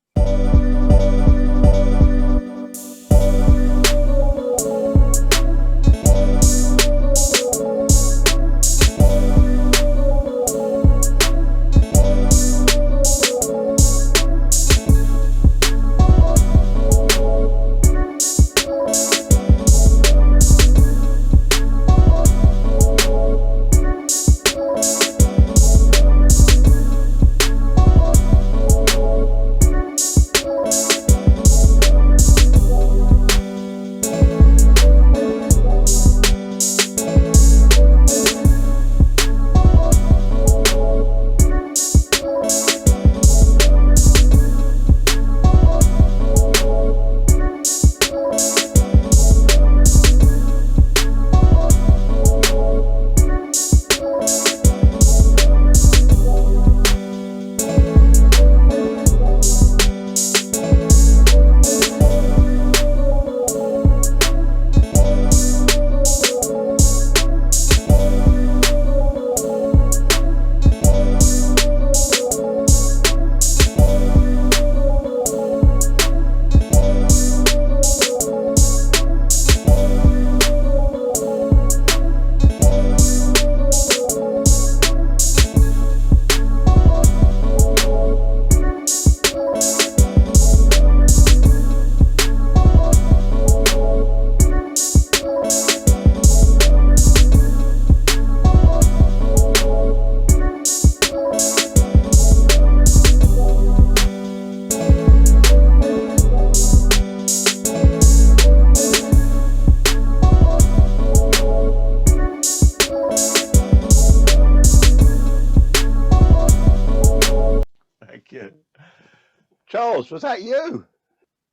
Charles, was that you?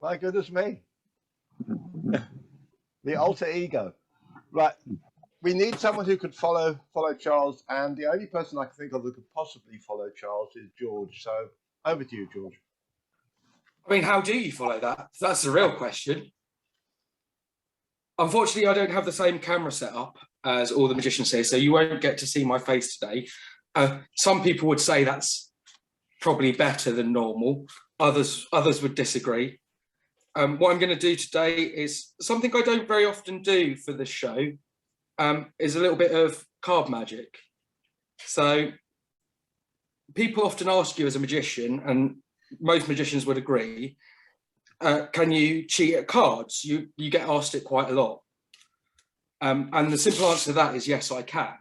My goodness me. The alter ego. Right. We need someone who could follow Charles, and the only person I can think of who could possibly follow Charles is George. So over to you, George. I mean, how do you follow that? That's the real question. Unfortunately, I don't have the same camera set up. as all the magicians here, so you won't get to see my face today. Some people would say that's probably better than normal. Others would disagree. What I'm going to do today is something I don't very often do for the show, is a little bit of card magic. So people often ask you as a magician, and most magicians would agree, can you cheat at cards? You get asked it quite a lot. And the simple answer to that is yes, I can,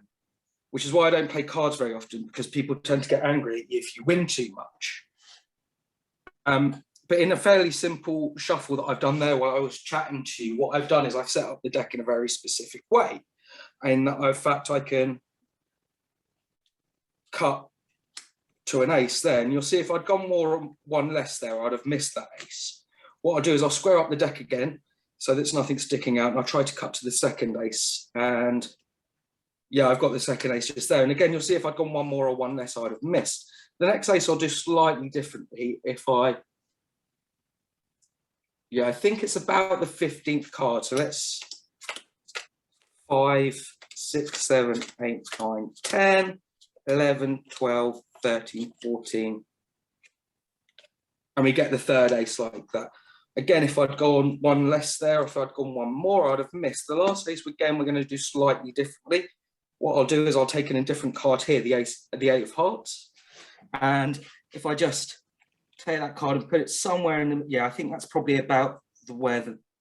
which is why I don't play cards very often, because people tend to get angry if you win too much. But in a fairly simple shuffle that I've done there while I was chatting to you, what I've done is I've set up the deck in a very specific way. And in fact, I can cut to an ace there. And you'll see if I'd gone one less there, I'd have missed that ace. What I'll do is I'll square up the deck again so that nothing sticking out. And I'll try to cut to the second ace. And yeah, I've got the second ace just there. And again, you'll see if I'd gone one more or one less, I'd have missed. The next ace I'll do slightly differently if I think it's about the 15th card. So let's 5, 6, 7, 8, 9, 10, 11, 12, 13, 14. And we get the third ace like that. Again, if I'd gone one less there, if I'd gone one more, I'd have missed. The last ace, again, we're going to do slightly differently. What I'll do is I'll take an indifferent card here, the eight of hearts. And if I just take that card and put it somewhere in the, yeah, I think that's probably about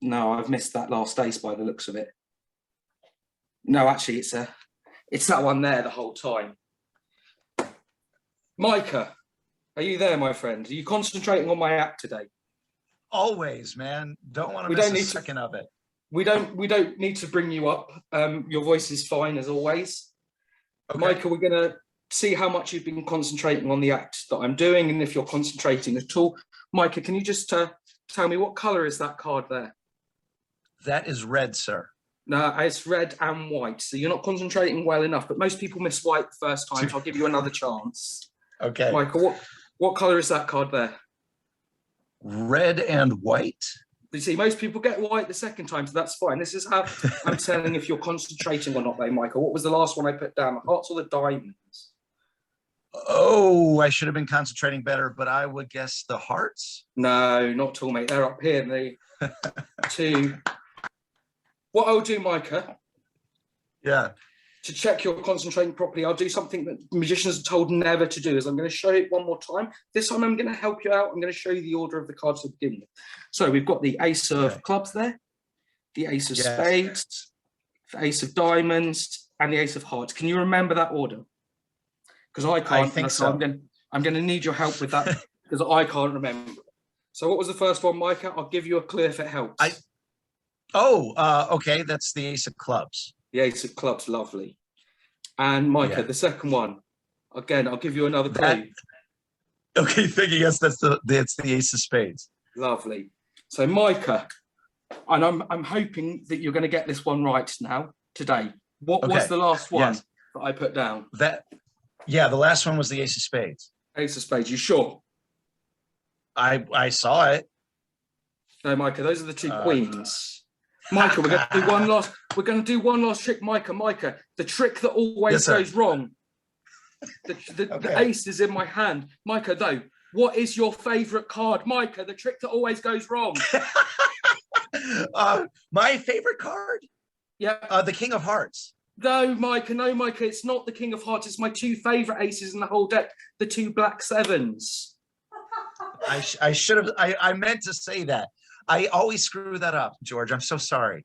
no, I've missed that last ace by the looks of it. No, actually, it's that one there the whole time. Micah, are you there, my friend? Are you concentrating on my act today? Always, man. Don't want to miss a second of it. We don't need to bring you up. Your voice is fine as always. Okay. Micah, we're going to see how much you've been concentrating on the act that I'm doing, and if you're concentrating at all. Micah, can you just tell me what color is that card there? That is red, sir. No, it's red and white. So you're not concentrating well enough, but most people miss white the first time, so I'll give you another chance. Okay. Micah, what color is that card there? Red and white. You see, most people get white the second time, so that's fine. This is how I'm telling if you're concentrating or not, though, Michael. What was the last one I put down? The hearts or the diamonds? Oh, I should have been concentrating better, but I would guess the hearts. No, not at all, mate. They're up here. The two. What I'll do, Micah. Yeah. To check you're concentrating properly, I'll do something that magicians are told never to do. Is I'm going to show it one more time. This time I'm going to help you out. I'm going to show you the order of the cards to begin with. So we've got the ace of clubs there, the ace of spades, the ace of diamonds, and the ace of hearts. Can you remember that order? Because I can't. I think so. I'm going to need your help with that because I can't remember. So what was the first one, Micah? I'll give you a clue if it helps. Okay. That's the ace of clubs. The ace of clubs, lovely. And Micah, the second one. Again, I'll give you another clue. Okay, thank you. Yes, that's the ace of spades. Lovely. So Micah, and I'm hoping that you're going to get this one right now today. What was the last one that I put down? The last one was the ace of spades. Ace of spades. You sure? I saw it. No, Micah, those are the two queens. Micah, we're going to do one last. We're going to do one last trick, Micah. Micah, the trick that always goes wrong. The ace is in my hand, Micah. Though, what is your favourite card, Micah? The trick that always goes wrong. My favorite card. Yeah. The King of Hearts. No, Micah. It's not the King of Hearts. It's my two favourite aces in the whole deck. The two black sevens. I should have. I meant to say that. I always screw that up, George. I'm so sorry.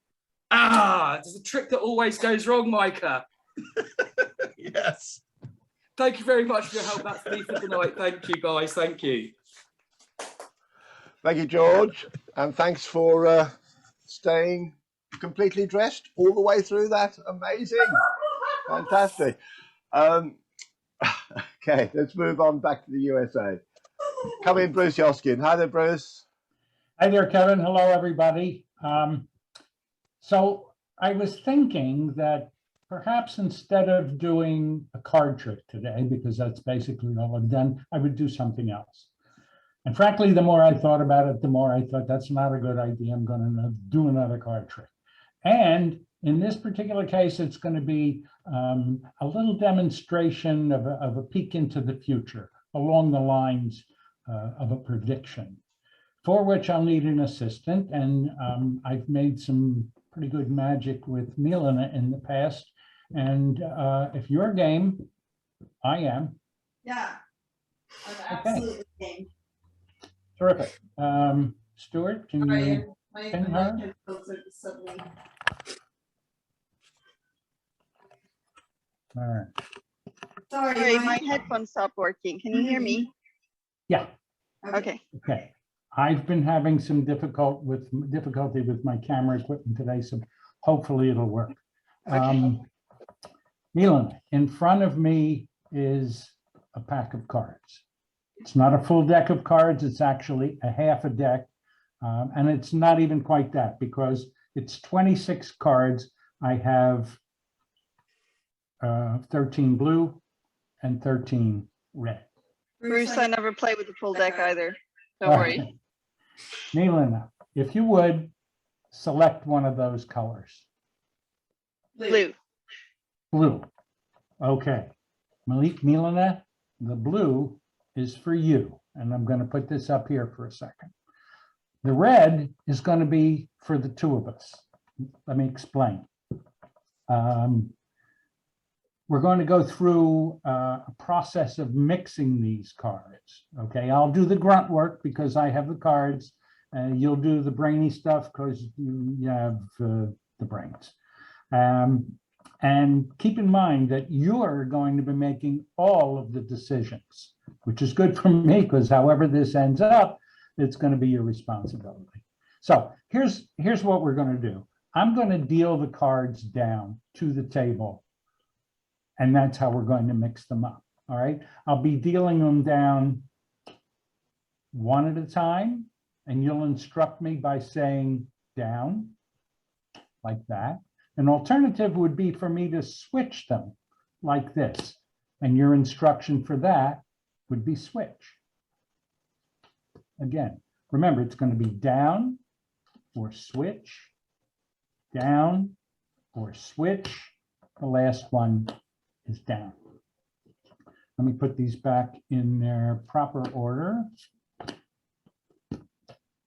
It's a trick that always goes wrong, Micah. Yes. Thank you very much for your help. That's me for tonight. Thank you, guys. Thank you. Thank you, George. And thanks for staying completely dressed all the way through that. Amazing. Fantastic. Okay, let's move on back to the USA. Come in, Bruce Yoskin. Hi there, Bruce. Hi there, Kevin. Hello, everybody. So I was thinking that perhaps instead of doing a card trick today, because that's basically all I've done, I would do something else. And frankly, the more I thought about it, the more I thought that's not a good idea. I'm going to do another card trick. And In this particular case, it's going to be a little demonstration of a peek into the future along the lines of a prediction, for which I'll need an assistant. And I've made some pretty good magic with Milena in the past. And if you're game, I am. Yeah, I'm Okay. absolutely game. Terrific. Stuart, can you pin her? headphones are suddenly. All right. Sorry, my headphones stopped working. Can you hear me? Yeah. Okay. Okay. I've been having some difficulty with my camera equipment today, so hopefully it'll work. Milan, in front of me is a pack of cards. It's not a full deck of cards, it's actually a half a deck. And it's not even quite that, because it's 26 cards. I have 13 blue and 13 red. Bruce, I never play with the full deck either. Don't worry. Milan, if you would, select one of those colors. Blue. Blue. Okay. Milena, the blue is for you. And I'm going to put this up here for a second. The red is going to be for the two of us. Let me explain. We're going to go through a process of mixing these cards. Okay, I'll do the grunt work because I have the cards. You'll do the brainy stuff because you have the brains. And keep in mind that you're going to be making all of the decisions, which is good for me because however this ends up, it's going to be your responsibility. So here's what we're going to do. I'm going to deal the cards down to the table, and that's how we're going to mix them up. All right. I'll be dealing them down one at a time, and you'll instruct me by saying down like that. An alternative would be for me to switch them like this, and your instruction for that would be switch. Again, remember, it's going to be down or switch, down or switch. The last one is down. Let me put these back in their proper order.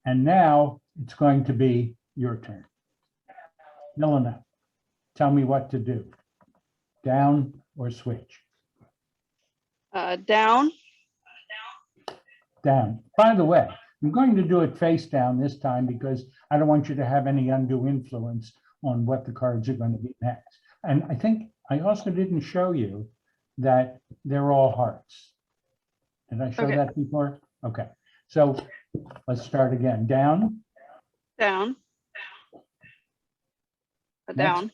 And now it's going to be your turn. Milena, tell me what to do. Down or switch? Down. Down. By the way, I'm going to do it face down this time because I don't want you to have any undue influence on what the cards are going to be next. And I think I also didn't show you that they're all hearts. Did I show that before? Okay. So let's start again. Down. Down. Down.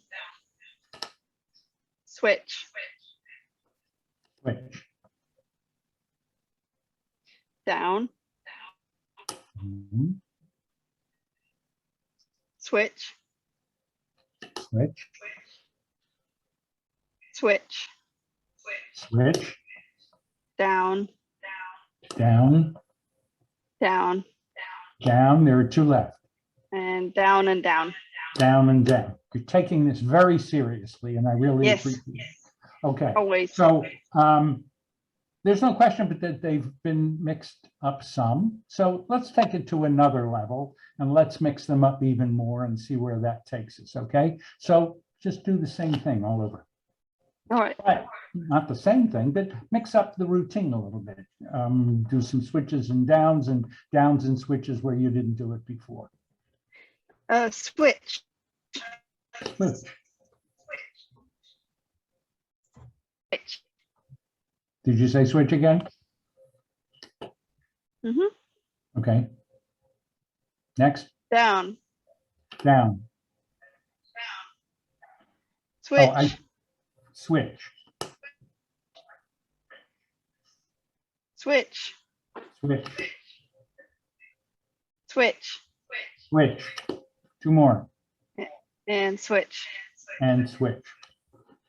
Switch. Switch. Down. Switch. Switch. Switch. Switch. Down. Down. Down. Down. There are two left. And down and down. Down and down. You're taking this very seriously, and I really appreciate it. Okay. Always. So there's no question but that they've been mixed up some. So let's take it to another level and let's mix them up even more and see where that takes us. Okay. So just do the same thing all over. All right. But not the same thing, but mix up the routine a little bit. Do some switches and downs and switches where you didn't do it before. Switch. Switch. Switch. Did you say switch again? Mm-hmm. Okay. Next. Down. Down. Switch. Oh, switch. Switch. Switch. Switch. Switch. Two more. And switch. And switch.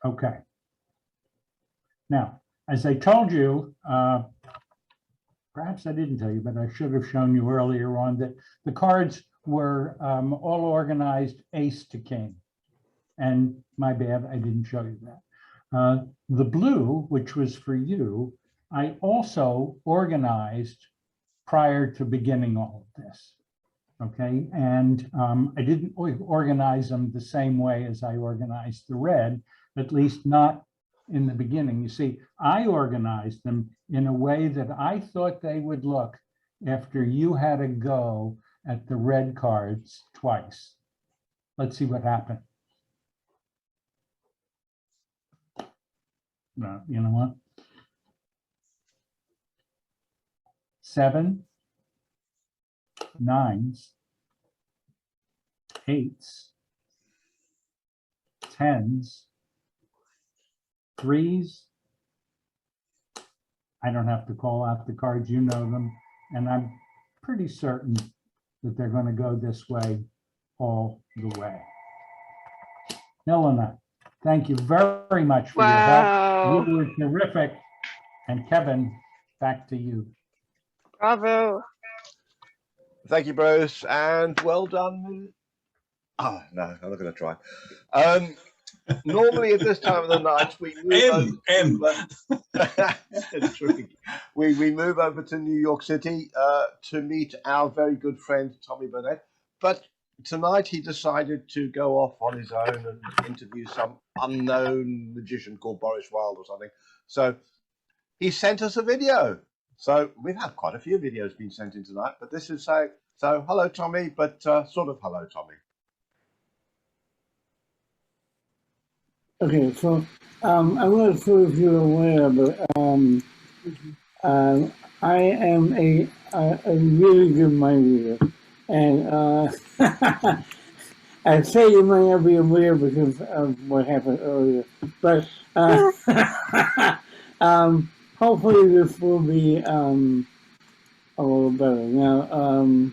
Okay. Now, as I told you, perhaps I didn't tell you, but I should have shown you earlier on that the cards were all organized ace to king. And my bad, I didn't show you that. The blue, which was for you, I also organized prior to beginning all of this. Okay, and I didn't organize them the same way as I organized the red, at least not in the beginning. You see, I organized them in a way that I thought they would look after you had a go at the red cards twice. Let's see what happened. No, you know what? 7, 9s, 8s, 10s, 3s. I don't have to call out the cards, you know them, and I'm pretty certain that they're going to go this way all the way. Helena, thank you very much for your help. You were terrific. And Kevin, back to you. Bravo. Thank you, Bruce, and well done. Oh, no, I'm not going to try. Normally at this time of the night, we move we move over to New York City to meet our very good friend, Tommy Burnett. But tonight he decided to go off on his own and interview some unknown magician called Boris Wilde or something. So he sent us a video. So we've had quite a few videos being sent in tonight, but this is saying, so hello, Tommy, but sort of hello, Tommy. Okay, so I'm not sure if you're aware, but I am a really good mind reader, and I say you might not be aware because of what happened earlier, but hopefully this will be a little better. Now,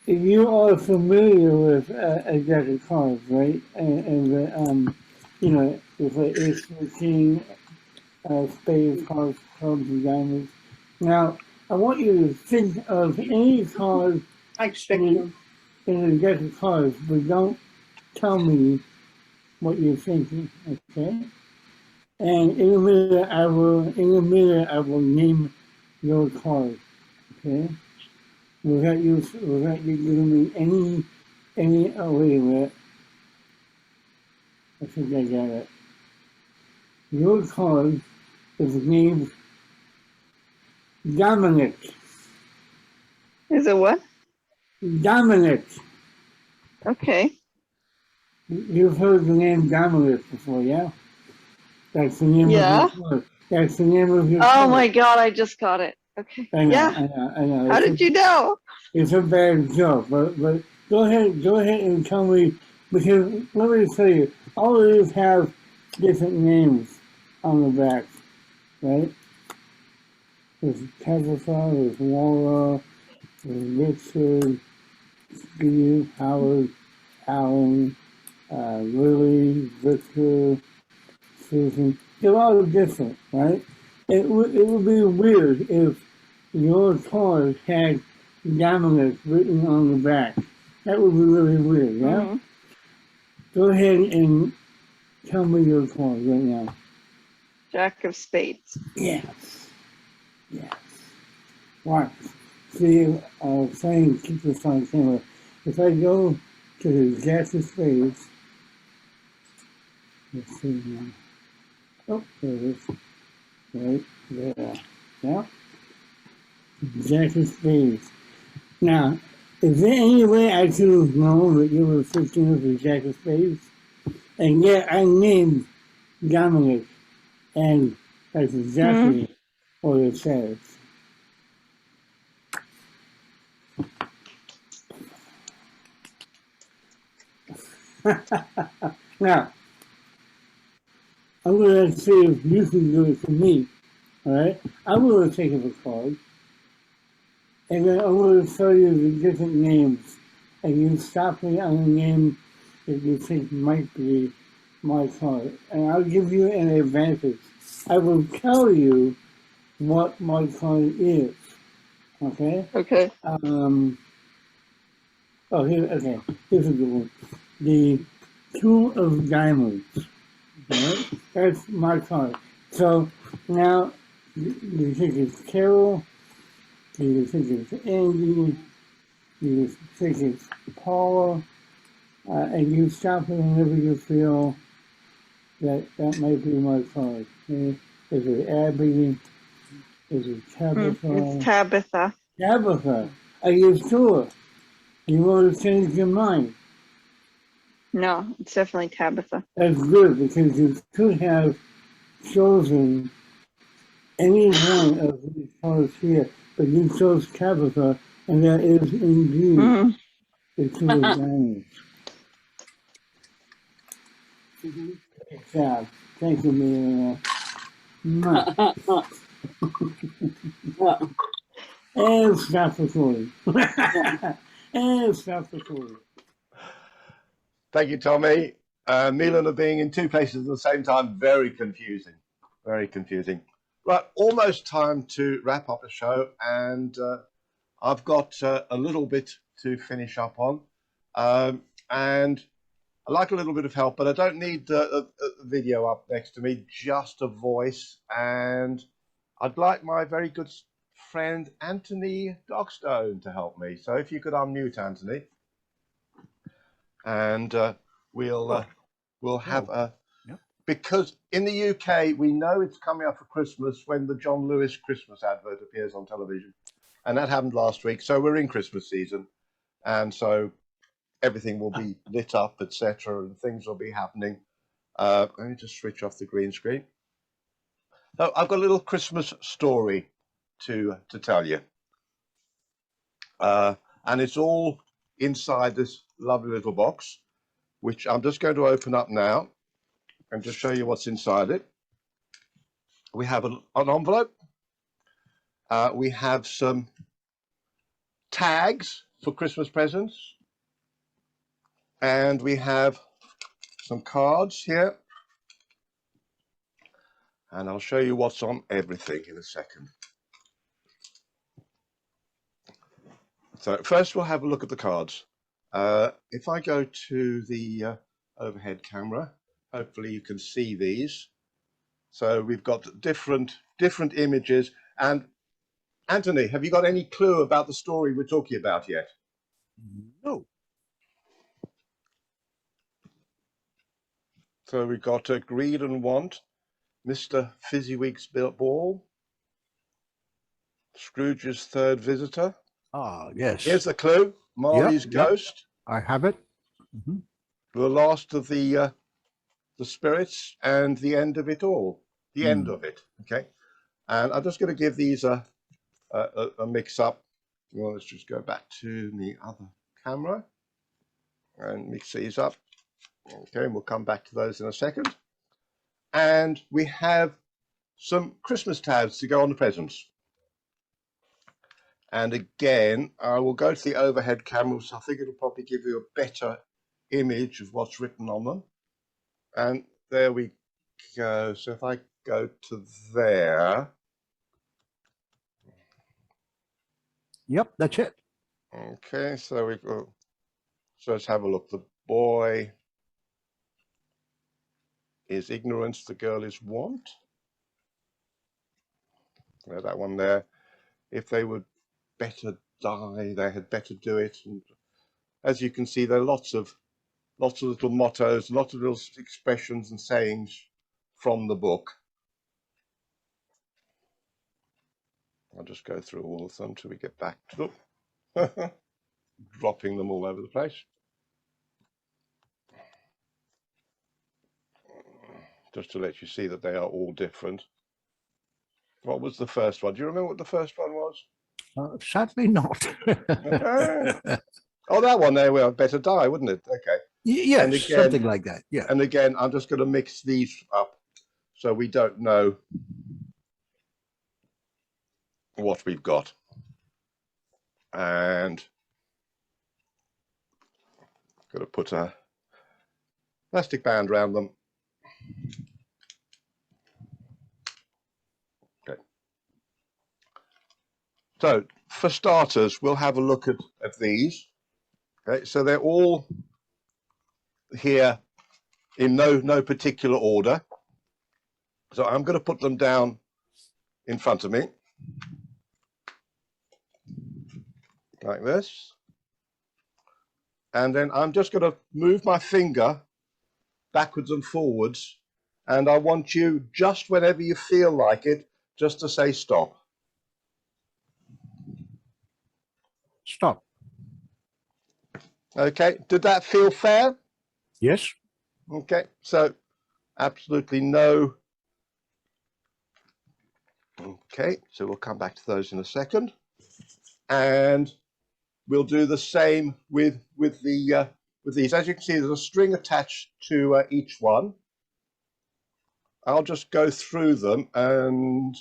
you are familiar with a deck of cards, right? And the, you know, it's like ace, king, spades, hearts, clubs, and diamonds. Now, I want you to think of any card in a deck of cards, but don't tell me what you're thinking, okay? And in a minute, I will name your card, okay? Without you giving me any, oh, wait a minute. I think I got it. Your card is named Dominic. Is it what? Dominic. Okay. You've heard the name Dominic before, yeah? That's the name of your card. That's the name of your card. Oh my God, I just got it. Okay. I know, Yeah. I know. How did you know? It's a bad joke, but go ahead and tell me, because let me tell you, all of these have different names on the back, right? There's Tabitha, there's Laura, there's Richard, Steve, Howard, Alan, Lily, Victor, Susan. They're all different, right? It would be weird if your card had Dominic written on the back. That would be really weird, yeah? Mm-hmm. Go ahead and tell me your card right now. Jack of spades. Yes. Yes. Watch. See, saying keep this on camera. If I go to the Jack of spades, let's see now. Oh, there it is. Right there. Yeah. Jack of spades. Now, is there any way I could have known that you were thinking of the Jack of spades? And yet I named Dominic, and that's exactly what it says. Now, I'm going to see if you can do it for me, all right? I'm going to take up a card, and then I'm going to tell you the different names, and you stop me on the name that you think might be my card, and I'll give you an advantage. I will tell you what my card is, okay? Okay. Oh, here, okay, here's a good one. The two of diamonds. Right? That's my card. So now you think it's Carol, you think it's Andy, you think it's Paula, and you stop it whenever you feel that might be my card. Okay? Is it Abby? Is it Tabitha? It's Tabitha. Tabitha, are you sure? You want to change your mind? No, it's definitely Tabitha. That's good, because you could have chosen any one of these cards here, but you chose Tabitha, and that is indeed the two of diamonds. Good job. Thank you, Mia. And stop recording. And stop recording. Thank you, Tommy. Milan are being in two places at the same time, very confusing. Very confusing. Right, almost time to wrap up the show, and I've got a little bit to finish up on. And I like a little bit of help, but I don't need a video up next to me, just a voice. And I'd like my very good friend Anthony Dogstone to help me. So if you could unmute Anthony, and we'll have a, because in the UK we know it's coming up for Christmas when the John Lewis Christmas advert appears on television, and that happened last week. So we're in Christmas season, and so everything will be lit up, etc., and things will be happening. Let me just switch off the green screen. So I've got a little Christmas story to tell you, and it's all inside this lovely little box, which I'm just going to open up now and just show you what's inside it. We have an envelope. We have some tags for Christmas presents. And we have some cards here. And I'll show you what's on everything in a second. So first we'll have a look at the cards. If I go to the overhead camera, hopefully you can see these. So we've got different images. And Anthony, have you got any clue about the story we're talking about yet? No. So we've got Greed and Want, Mr. Fezziwig's Ball, Scrooge's Third Visitor. Ah, yes. Here's the clue, Marley's Yep. Ghost. I have it. Mhm. The last of the spirits, and the end of it all. The end of it, okay? And I'm just going to give these a mix up. Well, let's just go back to the other camera and mix these up. Okay, and we'll come back to those in a second. And we have some Christmas tabs to go on the presents. And again, I will go to the overhead camera, so I think it'll probably give you a better image of what's written on them. And there we go. So if I go to there. Yep, that's it. Okay, so we've got, so let's have a look. The boy is ignorance, the girl is want. Yeah, that one there. If they would better die, they had better do it. And as you can see, there are lots of little mottos, lots of little expressions and sayings from the book. I'll just go through all of them until we get back to them. Dropping them all over the place. Just to let you see that they are all different. What was the first one? Do you remember what the first one was? Sadly not. Oh, that one there, well, better die, wouldn't it? Okay. Yes, And again, something like that. Yeah. And again, I'm just going to mix these up so we don't know what we've got. And got to put a plastic band around them. Okay. So for starters, we'll have a look at these. Okay, so they're all here in no particular order. So I'm going to put them down in front of me, like this. And then I'm just going to move my finger backwards and forwards. And I want you, just whenever you feel like it, just to say stop. Stop. Okay, did that feel fair? Yes. Okay, so absolutely no. Okay, so we'll come back to those in a second. And we'll do the same with these. As you can see, there's a string attached to each one. I'll just go through them, and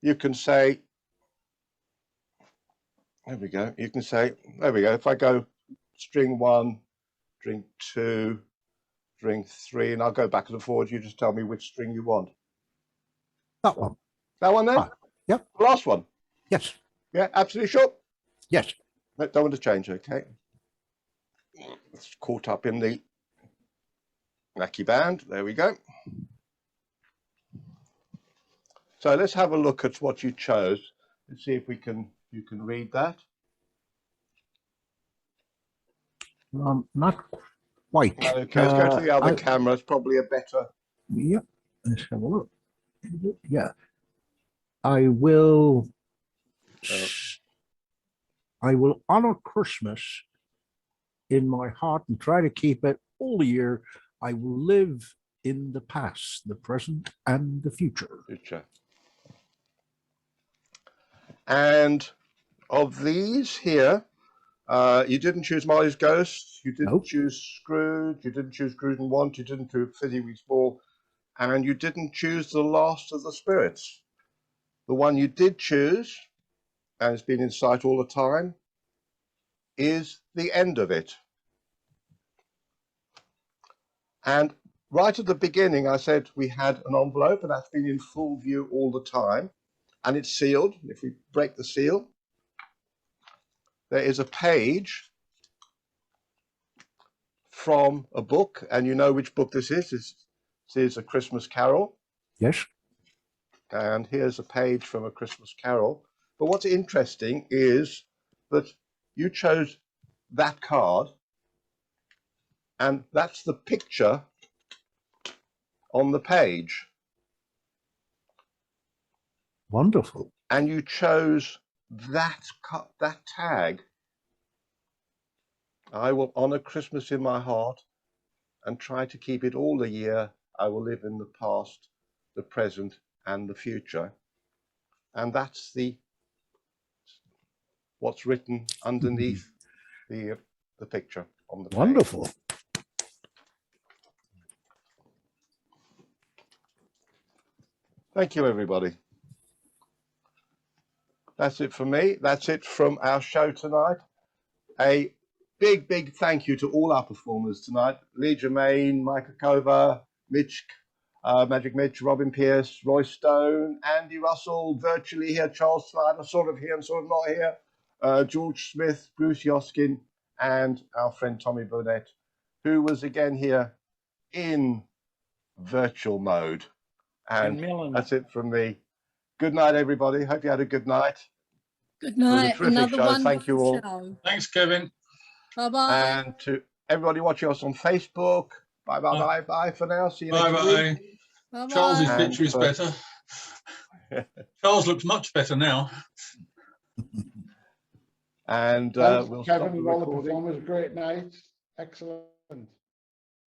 you can say, there we go. You can say, there we go. If I go string 1, string 2, string 3, and I'll go back and forward, you just tell me which string you want. That one. That one then? Ah, yep. The last one? Yes. Yeah, absolutely sure? Yes. No, don't want to change, okay. It's caught up in the Mackie band. There we go. So let's have a look at what you chose. Let's see if you can read that. Not quite. Okay, let's go to the other camera. It's probably a better. Yep. Let's have a look. Yeah. I will honor Christmas in my heart and try to keep it all year. I will live in the past, the present, and the future. And of these here, you didn't choose Molly's Ghost, you didn't choose Scrooge, you didn't choose Scrooge and Want, you didn't choose Fizzy Weeks Ball, and you didn't choose The Last of the Spirits. The one you did choose, and it's been in sight all the time, is The End of It. And right at the beginning, I said we had an envelope, and that's been in full view all the time, and it's sealed. If we break the seal, there is a page from a book, and you know which book this is. This is A Christmas Carol. Yes. And here's a page from A Christmas Carol. But what's interesting is that you chose that card, and that's the picture on the page. Wonderful. And you chose that tag. I will honor Christmas in my heart and try to keep it all the year. I will live in the past, the present, and the future. And that's what's written underneath the picture on the page. Wonderful. Thank you, everybody. That's it for me. That's it from our show tonight. A big thank you to all our performers tonight. Lee Germain, Micah Kothe, Mitch, Magic Mitch, Robin Pierce, Roy Stone, Andy Russell, virtually here, Charles Schneider, sort of here and sort of not here, George Smith, Bruce Yoskin, and our friend Tommy Burnett, who was again here in virtual mode. And that's it from me. Good night, everybody. Hope you had a good night. Good night. It was a terrific show. Thank you all. Show. Thanks, Kevin. Bye-bye. And to everybody watching us on Facebook, bye for now. See you next week. Bye-bye. Charles's picture is better. Charles looks much better now. And Thanks, we'll Kevin stop the and all the recording. performers. Great night. Excellent.